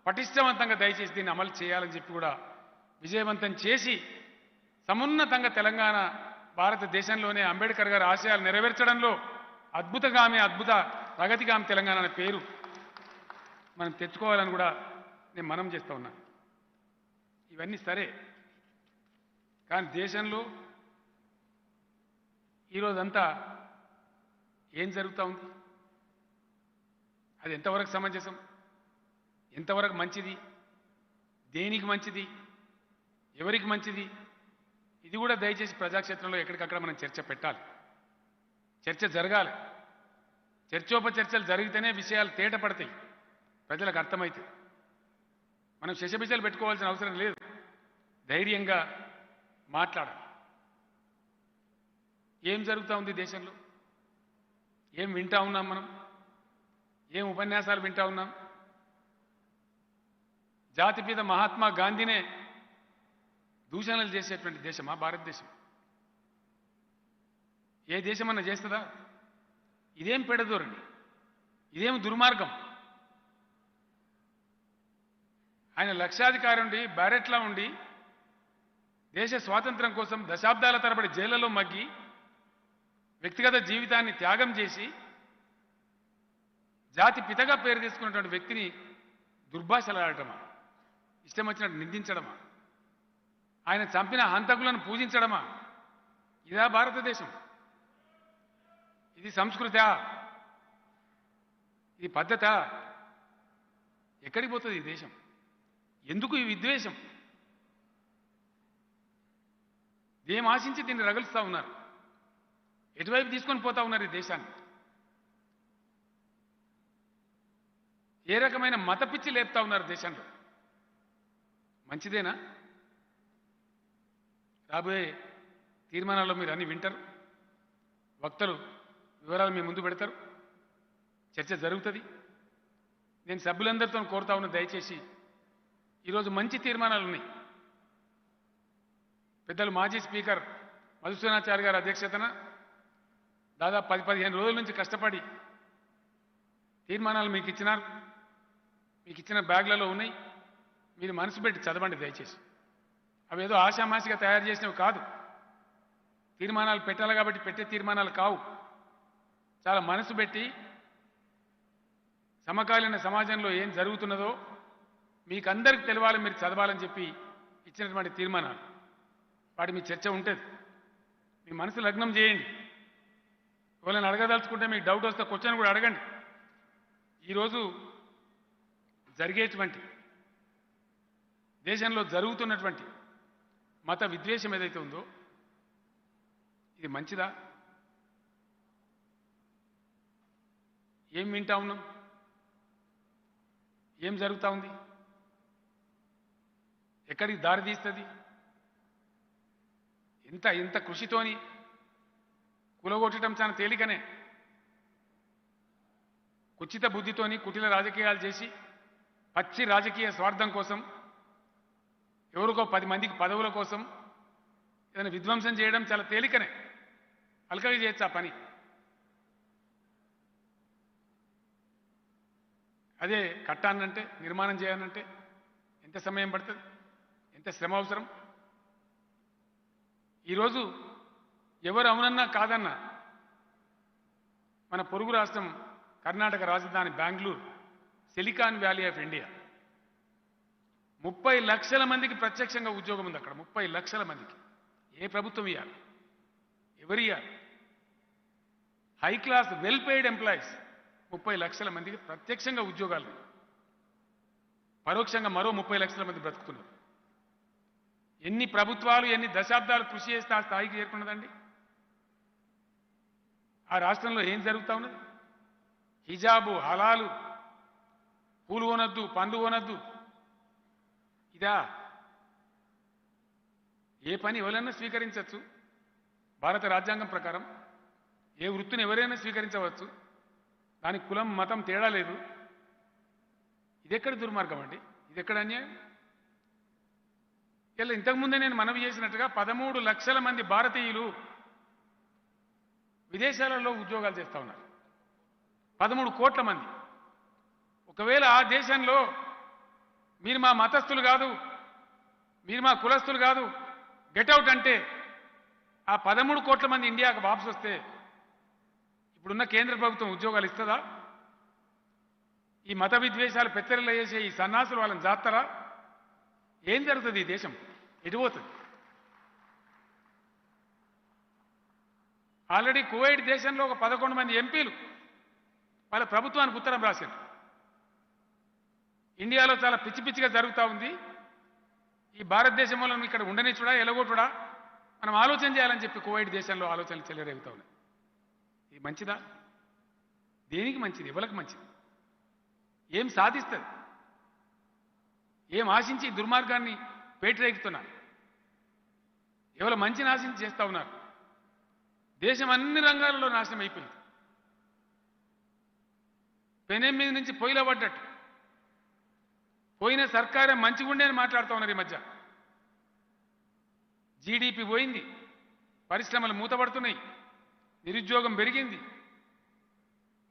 పటిష్టవంతంగా దయచేసి దీన్ని అమలు చేయాలని చెప్పి కూడా విజయవంతం చేసి సమున్నతంగా తెలంగాణ భారతదేశంలోనే అంబేద్కర్ గారి ఆశయాలు నెరవేర్చడంలో అద్భుత ప్రగతిగామి తెలంగాణ అనే పేరు మనం తెచ్చుకోవాలని కూడా నేను మనం చేస్తూ ఉన్నా. ఇవన్నీ సరే, కానీ దేశంలో ఈరోజంతా ఏం జరుగుతూ ఉంది? అది ఎంతవరకు సమంజసం, ఎంతవరకు మంచిది, దేనికి మంచిది, ఎవరికి మంచిది, ఇది కూడా దయచేసి ప్రజాక్షేత్రంలో ఎక్కడికక్కడ మనం చర్చ పెట్టాలి, చర్చ జరగాలి. చర్చోపచర్చలు జరిగితేనే విషయాలు తేట పడతాయి, ప్రజలకు అర్థమవుతాయి. మనం శశబిషలు పెట్టుకోవాల్సిన అవసరం లేదు, ధైర్యంగా మాట్లాడాలి. ఏం జరుగుతూ ఉంది దేశంలో, ఏం వింటా ఉన్నాం మనం, ఏం ఉపన్యాసాలు వింటా ఉన్నాం? జాతిపిత మహాత్మా గాంధీనే దూషణలు చేసేటువంటి దేశమా భారతదేశం? ఏ దేశమన్నా చేస్తుందా? ఇదేం పెడదోరండి, ఇదేం దుర్మార్గం. ఆయన లక్షాధికారి ఉండి, బ్యారెట్లా ఉండి, దేశ స్వాతంత్రం కోసం దశాబ్దాల తరబడి జైళ్లలో మగ్గి వ్యక్తిగత జీవితాన్ని త్యాగం చేసి జాతి పితగా పేరు తీసుకున్నటువంటి వ్యక్తిని దుర్భాషలాడటమా, ఇష్టం వచ్చినట్టు నిందించడమా, ఆయన చంపిన హంతకులను పూజించడమా? ఇదా భారతదేశం? ఇది సంస్కృతా? ఇది పద్ధతా? ఎక్కడికి పోతుంది ఈ దేశం? ఎందుకు ఈ విద్వేషం? ఏం ఆశించి దీన్ని రగులుస్తూ ఉన్నారు? ఎటువైపు తీసుకొని పోతా ఉన్నారు ఈ దేశాన్ని? ఏ రకమైన మత పిచ్చి లేపుతా ఉన్నారు దేశంలో? మంచిదేనా? రాబోయే తీర్మానాల్లో మీరు అన్ని వింటారు, వక్తలు వివరాలు మీ ముందు పెడతారు, చర్చ జరుగుతుంది. నేను సభ్యులందరితో కోరుతా ఉన్న, దయచేసి ఈరోజు మంచి తీర్మానాలు ఉన్నాయి. పెద్దలు మాజీ స్పీకర్ మధుసూదనాచారి గారి అధ్యక్షతన దాదాపు 10-15 రోజుల నుంచి కష్టపడి తీర్మానాలు మీకు ఇచ్చినారు. మీకు ఇచ్చిన బ్యాగ్లలో ఉన్నాయి, మీరు మనసు పెట్టి చదవండి దయచేసి. అవేదో ఆషామాషిగా తయారు చేసినవి కాదు, తీర్మానాలు పెట్టాలి కాబట్టి పెట్టే తీర్మానాలు కావు. చాలా మనసు పెట్టి సమకాలీన సమాజంలో ఏం జరుగుతున్నదో మీకు అందరికీ తెలవాలి, మీరు చదవాలని చెప్పి ఇచ్చినటువంటి తీర్మానాలు. వాటి మీ చర్చ ఉంటుంది, మీ మనసు లగ్నం చేయండి. ఎవరైనా అడగదలుచుకుంటే మీకు డౌట్ వస్తే క్వశ్చన్ కూడా అడగండి. ఈరోజు జరిగేటువంటి దేశంలో జరుగుతున్నటువంటి మత విద్వేషం ఏదైతే ఉందో ఇది మంచిదా? ఏం వింటా ఉన్నాం? ఏం జరుగుతూ ఉంది? ఎక్కడికి దారి తీస్తుంది? ఇంత కృషితోని కూలగొట్టడం చాలా తేలికనే. కుచిత బుద్ధితోని కుటిల రాజకీయాలు చేసి పచ్చి రాజకీయ స్వార్థం కోసం, ఎవరికో 10 మందికి పదవుల కోసం ఏదైనా విధ్వంసం చేయడం చాలా తేలికనే, అలకగా చేయొచ్చు ఆ పని. అదే కట్టానంటే, నిర్మాణం చేయాలంటే ఎంత సమయం పడుతుంది, ఎంత శ్రమ అవసరం? ఈరోజు ఎవరు అవునన్నా కాదన్నా మన పొరుగు రాష్ట్రం కర్ణాటక రాజధాని Bengaluru, silicon valley of India, 30 లక్షల మందికి ప్రత్యక్షంగా ఉద్యోగం ఉంది అక్కడ. 30 లక్షల మందికి ఏ ప్రభుత్వం ఇవ్వాలి? ఎవరు ఇవ్వాలి? High class well paid employees 30 లక్షల మందికి ప్రత్యక్షంగా ఉద్యోగాలు, పరోక్షంగా మరో 30 లక్షల మంది బ్రతుకుతున్నారు. ఎన్ని ప్రభుత్వాలు ఎన్ని దశాబ్దాలు కృషి చేస్తే ఆ స్థాయికి చేరుకున్నదండి? ఆ రాష్ట్రంలో ఏం జరుగుతా ఉన్నది? హిజాబు, హలాలు, పూలు కొనొద్దు, పండ్లు కొనొద్దు. ఇదా? ఏ పని ఎవరైనా స్వీకరించవచ్చు భారత రాజ్యాంగం ప్రకారం. ఏ వృత్తిని ఎవరైనా స్వీకరించవచ్చు. దానికి కులం మతం తేడా లేదు. ఇదెక్కడ దుర్మార్గం అండి? ఇదెక్కడ అన్యాయం? ఇలా ఇంతకుముందే నేను మనవి చేసినట్టుగా 13 లక్షల మంది భారతీయులు విదేశాలలో ఉద్యోగాలు చేస్తూ ఉన్నారు. 13 కోట్ల మంది. ఒకవేళ ఆ దేశంలో మీరు మా మతస్థులు కాదు, మీరు మా కులస్తులు కాదు, గెట్అవుట్ అంటే ఆ 13 కోట్ల మంది ఇండియాకు వాపసు వస్తే ఇప్పుడున్న కేంద్ర ప్రభుత్వం ఉద్యోగాలు ఇస్తుందా? ఈ మత విద్వేషాలు పెత్తరిలో చేసే ఈ సన్నాసులు వాళ్ళని జాస్తారా? ఏం జరుగుతుంది? ఈ దేశం ఎటుపోతుంది? ఆల్రెడీ కువైట్ దేశంలో ఒక 11 మంది ఎంపీలు వాళ్ళ ప్రభుత్వానికి ఉత్తరం రాశారు. ఇండియాలో చాలా పిచ్చి పిచ్చిగా జరుగుతూ ఉంది, ఈ భారతదేశంలో ఇక్కడ ఉండనిచ్చుడా ఎలగొట్టుడా మనం ఆలోచన చేయాలని చెప్పి కువైట్ దేశంలో ఆలోచనలు చెల్లరేగుతూ ఉన్నాయి. ఇది మంచిదా? దేనికి మంచిది? ఎవరికి మంచిది? ఏం సాధిస్తుంది? ఏం ఆశించి దుర్మార్గాన్ని పేటరేగుతున్నారు? ఎవరు మంచిని ఆశించి చేస్తూ ఉన్నారు? దేశం అన్ని రంగాలలో నాశనం అయిపోయింది. పెనం మీద నుంచి పొయ్యిలో పడ్డట్టు. పోయిన సర్కారే మంచిగుండే అని మాట్లాడుతూ ఉన్నారు ఈ మధ్య. జీడిపి పోయింది, పరిశ్రమలు మూతపడుతున్నాయి, నిరుద్యోగం పెరిగింది,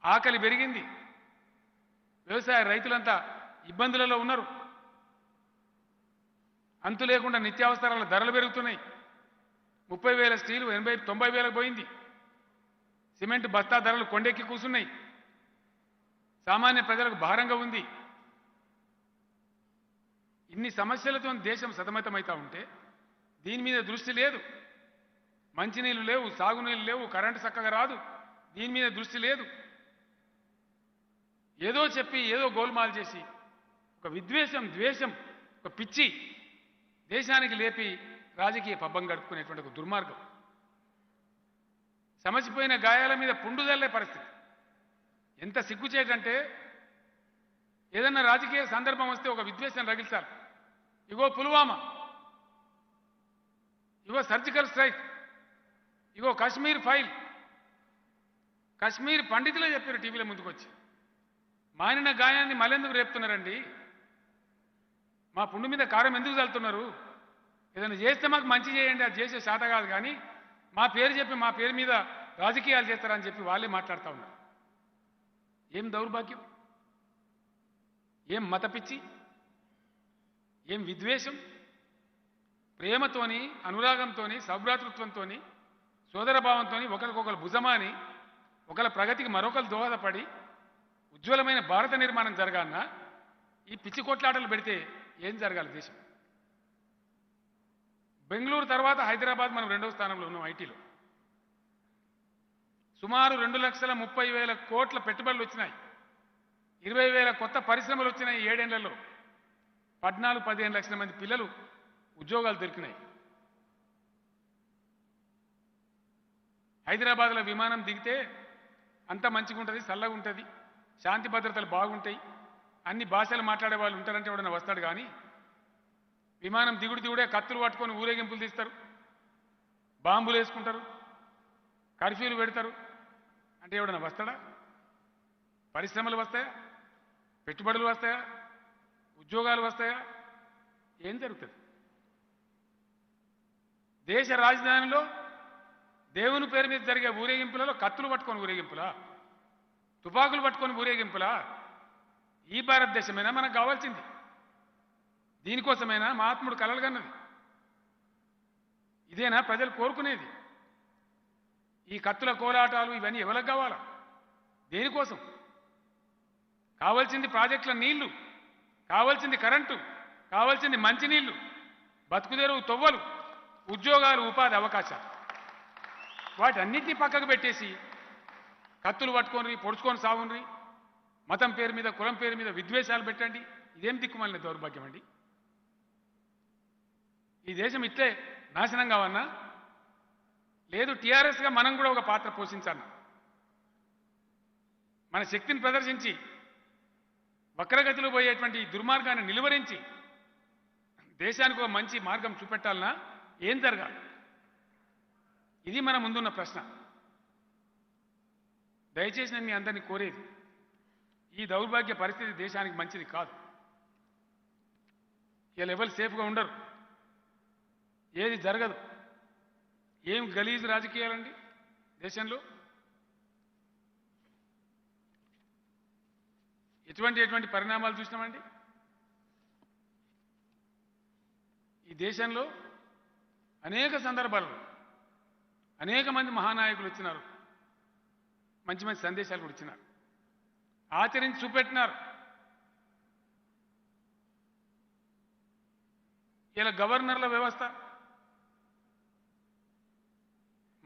ఆకలి పెరిగింది, వ్యవసాయ రైతులంతా ఇబ్బందులలో ఉన్నారు, అంతు లేకుండా నిత్యావసరాల ధరలు పెరుగుతున్నాయి. 30,000 స్టీలు 80-90,000 పోయింది. సిమెంట్ బస్తా ధరలు కొండెక్కి కూర్చున్నాయి. సామాన్య ప్రజలకు భారంగా ఉంది. ఇన్ని సమస్యలతో దేశం సతమతమవుతా ఉంటే దీని మీద దృష్టి లేదు. మంచినీళ్ళు లేవు, సాగునీళ్ళు లేవు, కరెంటు చక్కగా రాదు, దీని మీద దృష్టి లేదు. ఏదో చెప్పి ఏదో గోల్మాల్ చేసి ఒక విద్వేషం, ద్వేషం, ఒక పిచ్చి దేశానికి లేపి రాజకీయ పబ్బం గడుపుకునేటువంటి ఒక దుర్మార్గం. సమసిపోయిన గాయాల మీద పుండు జల్లే పరిస్థితి. ఎంత సిగ్గుచేటంటే ఏదన్నా రాజకీయ సందర్భం వస్తే ఒక విద్వేషం రగిల్చాలి. ఇగో పుల్వామా, ఇగో సర్జికల్ స్ట్రైక్, ఇగో కాశ్మీర్ ఫైల్. కాశ్మీర్ పండితులే చెప్పారు టీవీలో ముందుకొచ్చి, మానిన గాయాన్ని మళ్ళెందుకు రేపుతున్నారండి? మా పుండు మీద కారం ఎందుకు చల్లుతున్నారు? ఏదైనా చేస్తే మాకు మంచి చేయండి, అది చేసే శాత కాదు, కానీ మా పేరు చెప్పి మా పేరు మీద రాజకీయాలు చేస్తారని చెప్పి వాళ్ళే మాట్లాడుతూ ఉన్నారు. ఏం దౌర్భాగ్యం, ఏం మతపిచ్చి, ఏం విద్వేషం. ప్రేమతోని, అనురాగంతోని, సౌభ్రాతృత్వంతోని, సోదరభావంతోని ఒకరికొకరు భుజమాని ఒకరి ప్రగతికి మరొకరు దోహదపడి ఉజ్వలమైన భారత నిర్మాణం జరగాలన్నా ఈ పిచ్చి కొట్లాటలు పెడితే ఏం జరగాలి దేశం? బెంగళూరు తర్వాత హైదరాబాద్ మనం 2వ స్థానంలో ఉన్నాం ఐటీలో. సుమారు 2,30,000 కోట్ల పెట్టుబడులు వచ్చినాయి. 20,000 కొత్త పరిశ్రమలు వచ్చినాయి 7 ఏళ్లలో. 14-15 లక్షల మంది పిల్లలు ఉద్యోగాలు దొరికినాయి. హైదరాబాద్లో విమానం దిగితే అంత మంచిగా ఉంటుంది, చల్లగా ఉంటుంది, శాంతి భద్రతలు బాగుంటాయి, అన్ని భాషలు మాట్లాడే వాళ్ళు ఉంటారంటే ఎవడన్నా వస్తాడు. కానీ విమానం దిగుడే కత్తులు పట్టుకొని ఊరేగింపులు తీస్తారు, బాంబులు వేసుకుంటారు, కర్ఫ్యూలు పెడతారు అంటే ఎవడన్నా వస్తాడా? పరిశ్రమలు వస్తాయా? పెట్టుబడులు వస్తాయా? ఉద్యోగాలు వస్తాయా? ఏం జరుగుతుంది? దేశ రాజధానిలో దేవుని పేరు మీద జరిగే ఊరేగింపులలో కత్తులు పట్టుకొని ఊరేగింపులా? తుపాకులు పట్టుకొని ఊరేగింపులా? ఈ భారతదేశమైనా మనకు కావాల్సింది? దీనికోసమైనా మహాత్ముడు కలలు కన్నది? ఇదేనా ప్రజలు కోరుకునేది? ఈ కత్తుల కోలాటాలు ఇవన్నీ ఎవరికి కావాలా? దేనికోసం? కావాల్సింది ప్రాజెక్టుల నీళ్లు, కావాల్సింది కరెంటు, కావాల్సింది మంచినీళ్లు, బతుకుదెరువు తొవ్వలు, ఉద్యోగాలు, ఉపాధి అవకాశాలు. వాటన్నిటినీ పక్కకు పెట్టేసి కత్తులు పట్టుకొని పొడుచుకొని సాగుండ్రి, మతం పేరు మీద, కులం పేరు మీద విద్వేషాలు పెట్టండి. ఇదేం దిక్కుమాలిన దౌర్భాగ్యం అండి? ఈ దేశం ఇట్లే నాశనం కావన్నా? లేదు, టీఆర్ఎస్గా మనం కూడా ఒక పాత్ర పోషించాలన్నా? మన శక్తిని ప్రదర్శించి వక్రగతిలో పోయేటువంటి ఈ దుర్మార్గాన్ని నిలువరించి దేశానికి ఒక మంచి మార్గం చూపెట్టాలన్నా ఏం జరగాలి? ఇది మన ముందున్న ప్రశ్న. దయచేసి నేను మీ అందరినీ కోరేది, ఈ దౌర్భాగ్య పరిస్థితి దేశానికి మంచిది కాదు. ఇలా ఎవరు సేఫ్గా ఉండరు, ఏది జరగదు. ఏం గలీజు రాజకీయాలండి దేశంలో. ఎటువంటి పరిణామాలు చూసినామండి ఈ దేశంలో. అనేక సందర్భాల్లో అనేక మంది మహానాయకులు వచ్చినారు, మంచి మంచి సందేశాలు కూడా ఇచ్చినారు, ఆచరించి చూపెట్టినారు. ఇలా గవర్నర్ల వ్యవస్థ,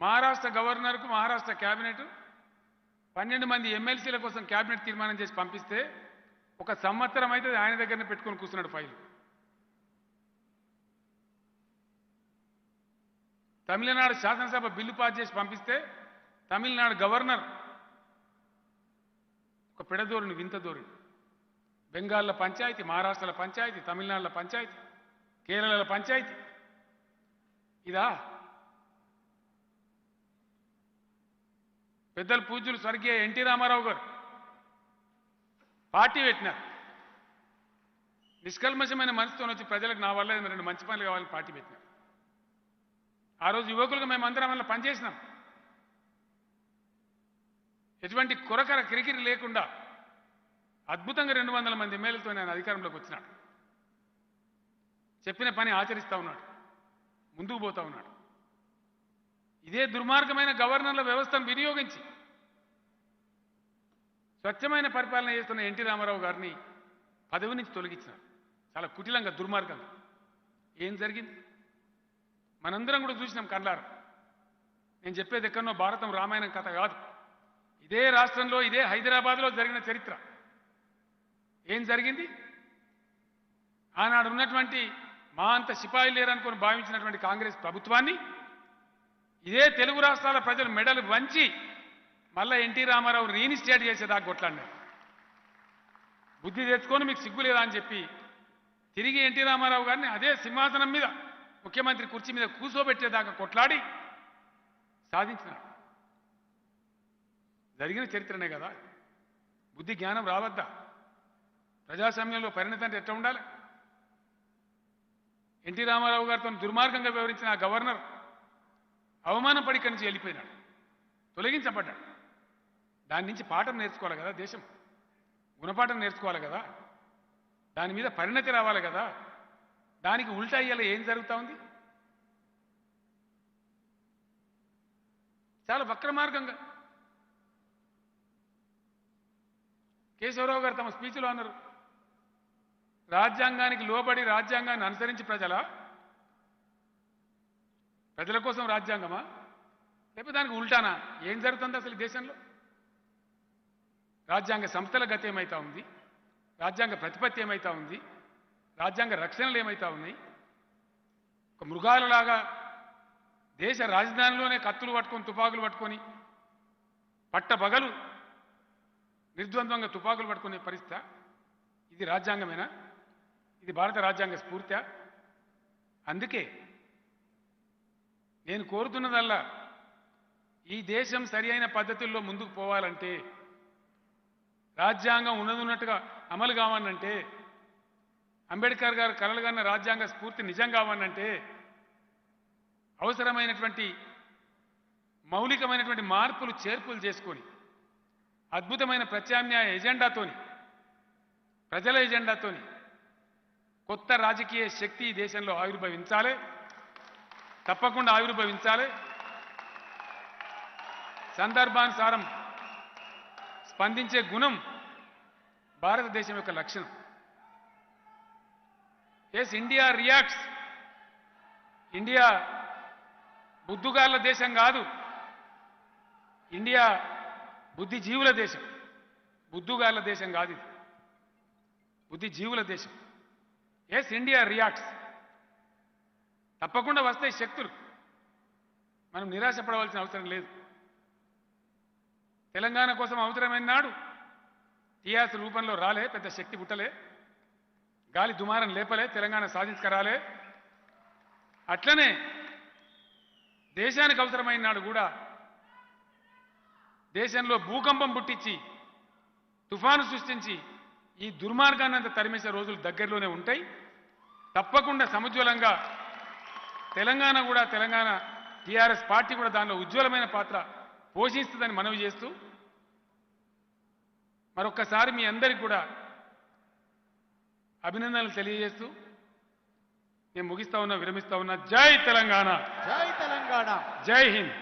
మహారాష్ట్ర గవర్నర్కు మహారాష్ట్ర క్యాబినెట్ 12 మంది ఎమ్మెల్సీల కోసం క్యాబినెట్ తీర్మానం చేసి పంపిస్తే 1 సంవత్సరం అయితే ఆయన దగ్గరనే పెట్టుకొని కూర్చున్నాడు ఫైలు. తమిళనాడు శాసనసభ బిల్లు పాస్ చేసి పంపిస్తే తమిళనాడు గవర్నర్ ఒక పెడధోరణి, వింత ధోరణి. బెంగాల్లో పంచాయతీ, మహారాష్ట్రలో పంచాయతీ, తమిళనాడులో పంచాయతీ, కేరళలో పంచాయతీ. ఇదా పెద్దలు పూజ్యులు స్వర్గీయ ఎన్టీ రామారావు గారు పార్టీ పెట్టినారు. నిష్కల్మషమైన మనసుతో వచ్చి ప్రజలకు నా వల్ల 2 మంచి పనులు కావాలని పార్టీ పెట్టినారు. ఆ రోజు యువకులుగా మేమందరం వల్ల పనిచేసినాం. ఎటువంటి కొరకర కిరికిరి లేకుండా అద్భుతంగా 200 మంది ఎమ్మెల్యేలతో ఆయన అధికారంలోకి వచ్చినాడు. చెప్పిన పని ఆచరిస్తూ ఉన్నాడు, ముందుకు పోతా ఉన్నాడు. ఇదే దుర్మార్గమైన గవర్నర్ల వ్యవస్థను వినియోగించి స్వచ్ఛమైన పరిపాలన చేస్తున్న ఎన్టీ రామారావు గారిని పదవి నుంచి తొలగించినారు. చాలా కుటిలంగా, దుర్మార్గంగా. ఏం జరిగింది మనందరం కూడా చూసినాం కళ్ళారా. నేను చెప్పేది ఎక్కడనో భారతం రామాయణం కథ కాదు. ఇదే రాష్ట్రంలో, ఇదే హైదరాబాద్లో జరిగిన చరిత్ర. ఏం జరిగింది? ఆనాడు ఉన్నటువంటి మా అంత సిపాయిలు లేరనుకొని భావించినటువంటి కాంగ్రెస్ ప్రభుత్వాన్ని ఇదే తెలుగు రాష్ట్రాల ప్రజలు మెడలు వంచి మళ్ళా ఎన్టీ రామారావు రీఇన్స్టేట్ చేసేదాకా కొట్లాడినారు. బుద్ధి తెచ్చుకొని మీకు సిగ్గు లేదా అని చెప్పి తిరిగి ఎన్టీ రామారావు గారిని అదే సింహాసనం మీద, ముఖ్యమంత్రి కుర్చీ మీద కూర్చోబెట్టేదాకా కొట్లాడి సాధించినాడు. జరిగిన చరిత్రనే కదా. బుద్ధి జ్ఞానం రావద్దా? ప్రజాస్వామ్యంలో పరిణతి అంటే ఎట్లా ఉండాలి? ఎన్టీ రామారావు గారితో దుర్మార్గంగా వ్యవహరించిన ఆ గవర్నర్ అవమానపడి ఇక్కడి నుంచి వెళ్ళిపోయినాడు, తొలగించబడ్డాడు. దాని నుంచి పాఠం నేర్చుకోవాలి కదా దేశం, గుణపాఠం నేర్చుకోవాలి కదా, దాని మీద పరిణతి రావాలి కదా. దానికి ఉల్టా అయ్యేలా ఏం జరుగుతూ ఉంది? చాలా వక్రమార్గంగా. కేశవరావు గారు తమ స్పీచ్లో అన్నారు, రాజ్యాంగానికి లోబడి రాజ్యాంగాన్ని అనుసరించి ప్రజల కోసం రాజ్యాంగమా, లేకపోతే దానికి ఉల్టానా? ఏం జరుగుతుంది అసలు దేశంలో? రాజ్యాంగ సంస్థల గతి ఏమైతా ఉంది? రాజ్యాంగ ప్రతిపత్తి ఏమైతా ఉంది? రాజ్యాంగ రక్షణలు ఏమైతా ఉన్నాయి? ఒక మృగాలలాగా దేశ రాజధానిలోనే కత్తులు పట్టుకొని, తుపాకులు పట్టుకొని, పట్టబగలు నిర్ద్వంద్వంగా తుపాకులు పట్టుకునే పరిస్థితి. ఇది రాజ్యాంగమేనా? ఇది భారత రాజ్యాంగ స్ఫూర్తి? అందుకే నేను కోరుతున్నదల్లా, ఈ దేశం సరి అయిన పద్ధతుల్లో ముందుకు పోవాలంటే, రాజ్యాంగం ఉన్నట్టుగా అమలు కావాలంటే, అంబేద్కర్ గారు కలలుగన్న రాజ్యాంగ స్ఫూర్తి నిజం కావాలంటే, అవసరమైనటువంటి మౌలికమైనటువంటి మార్పులు చేర్పులు చేసుకొని, అద్భుతమైన ప్రత్యామ్నాయ ఎజెండాతోని, ప్రజల ఎజెండాతోని కొత్త రాజకీయ శక్తి ఈ దేశంలో ఆవిర్భవించాలి. తప్పకుండా ఆవిర్భవించాలి. సందర్భానుసారం స్పందించే గుణం భారతదేశం యొక్క లక్షణం. Yes, India reacts. ఇండియా బుద్ధుగాళ్ళ దేశం కాదు, ఇండియా బుద్ధిజీవుల దేశం. బుద్ధుగాళ్ళ దేశం కాదు ఇది, బుద్ధిజీవుల దేశం. Yes, India reacts. తప్పకుండా వస్తాయి శక్తులు, మనం నిరాశపడవలసిన అవసరం లేదు. తెలంగాణ కోసం అవసరమైన నాడు టీఆర్ఎస్ రూపంలో రాలే, పెద్ద శక్తి పుట్టలే, గాలి దుమారం లేపలే, తెలంగాణ సాధించుకరాలే. అట్లనే దేశానికి అవసరమైన నాడు కూడా దేశంలో భూకంపం పుట్టించి తుఫాను సృష్టించి ఈ దుర్మార్గాన్ని అంతా తరిమేసే రోజులు దగ్గరలోనే ఉంటాయి. తప్పకుండా సముజ్వలంగా తెలంగాణ కూడా, తెలంగాణ టీఆర్ఎస్ పార్టీ కూడా దానిలో ఉజ్వలమైన పాత్ర పోషిస్తుందని మనవి చేస్తూ మరొక్కసారి మీ అందరికీ కూడా అభినందనలు తెలియజేస్తూ నేను ముగిస్తా ఉన్నా, విరమిస్తా ఉన్నా. జై తెలంగాణ, జై తెలంగాణ. జై హింద్.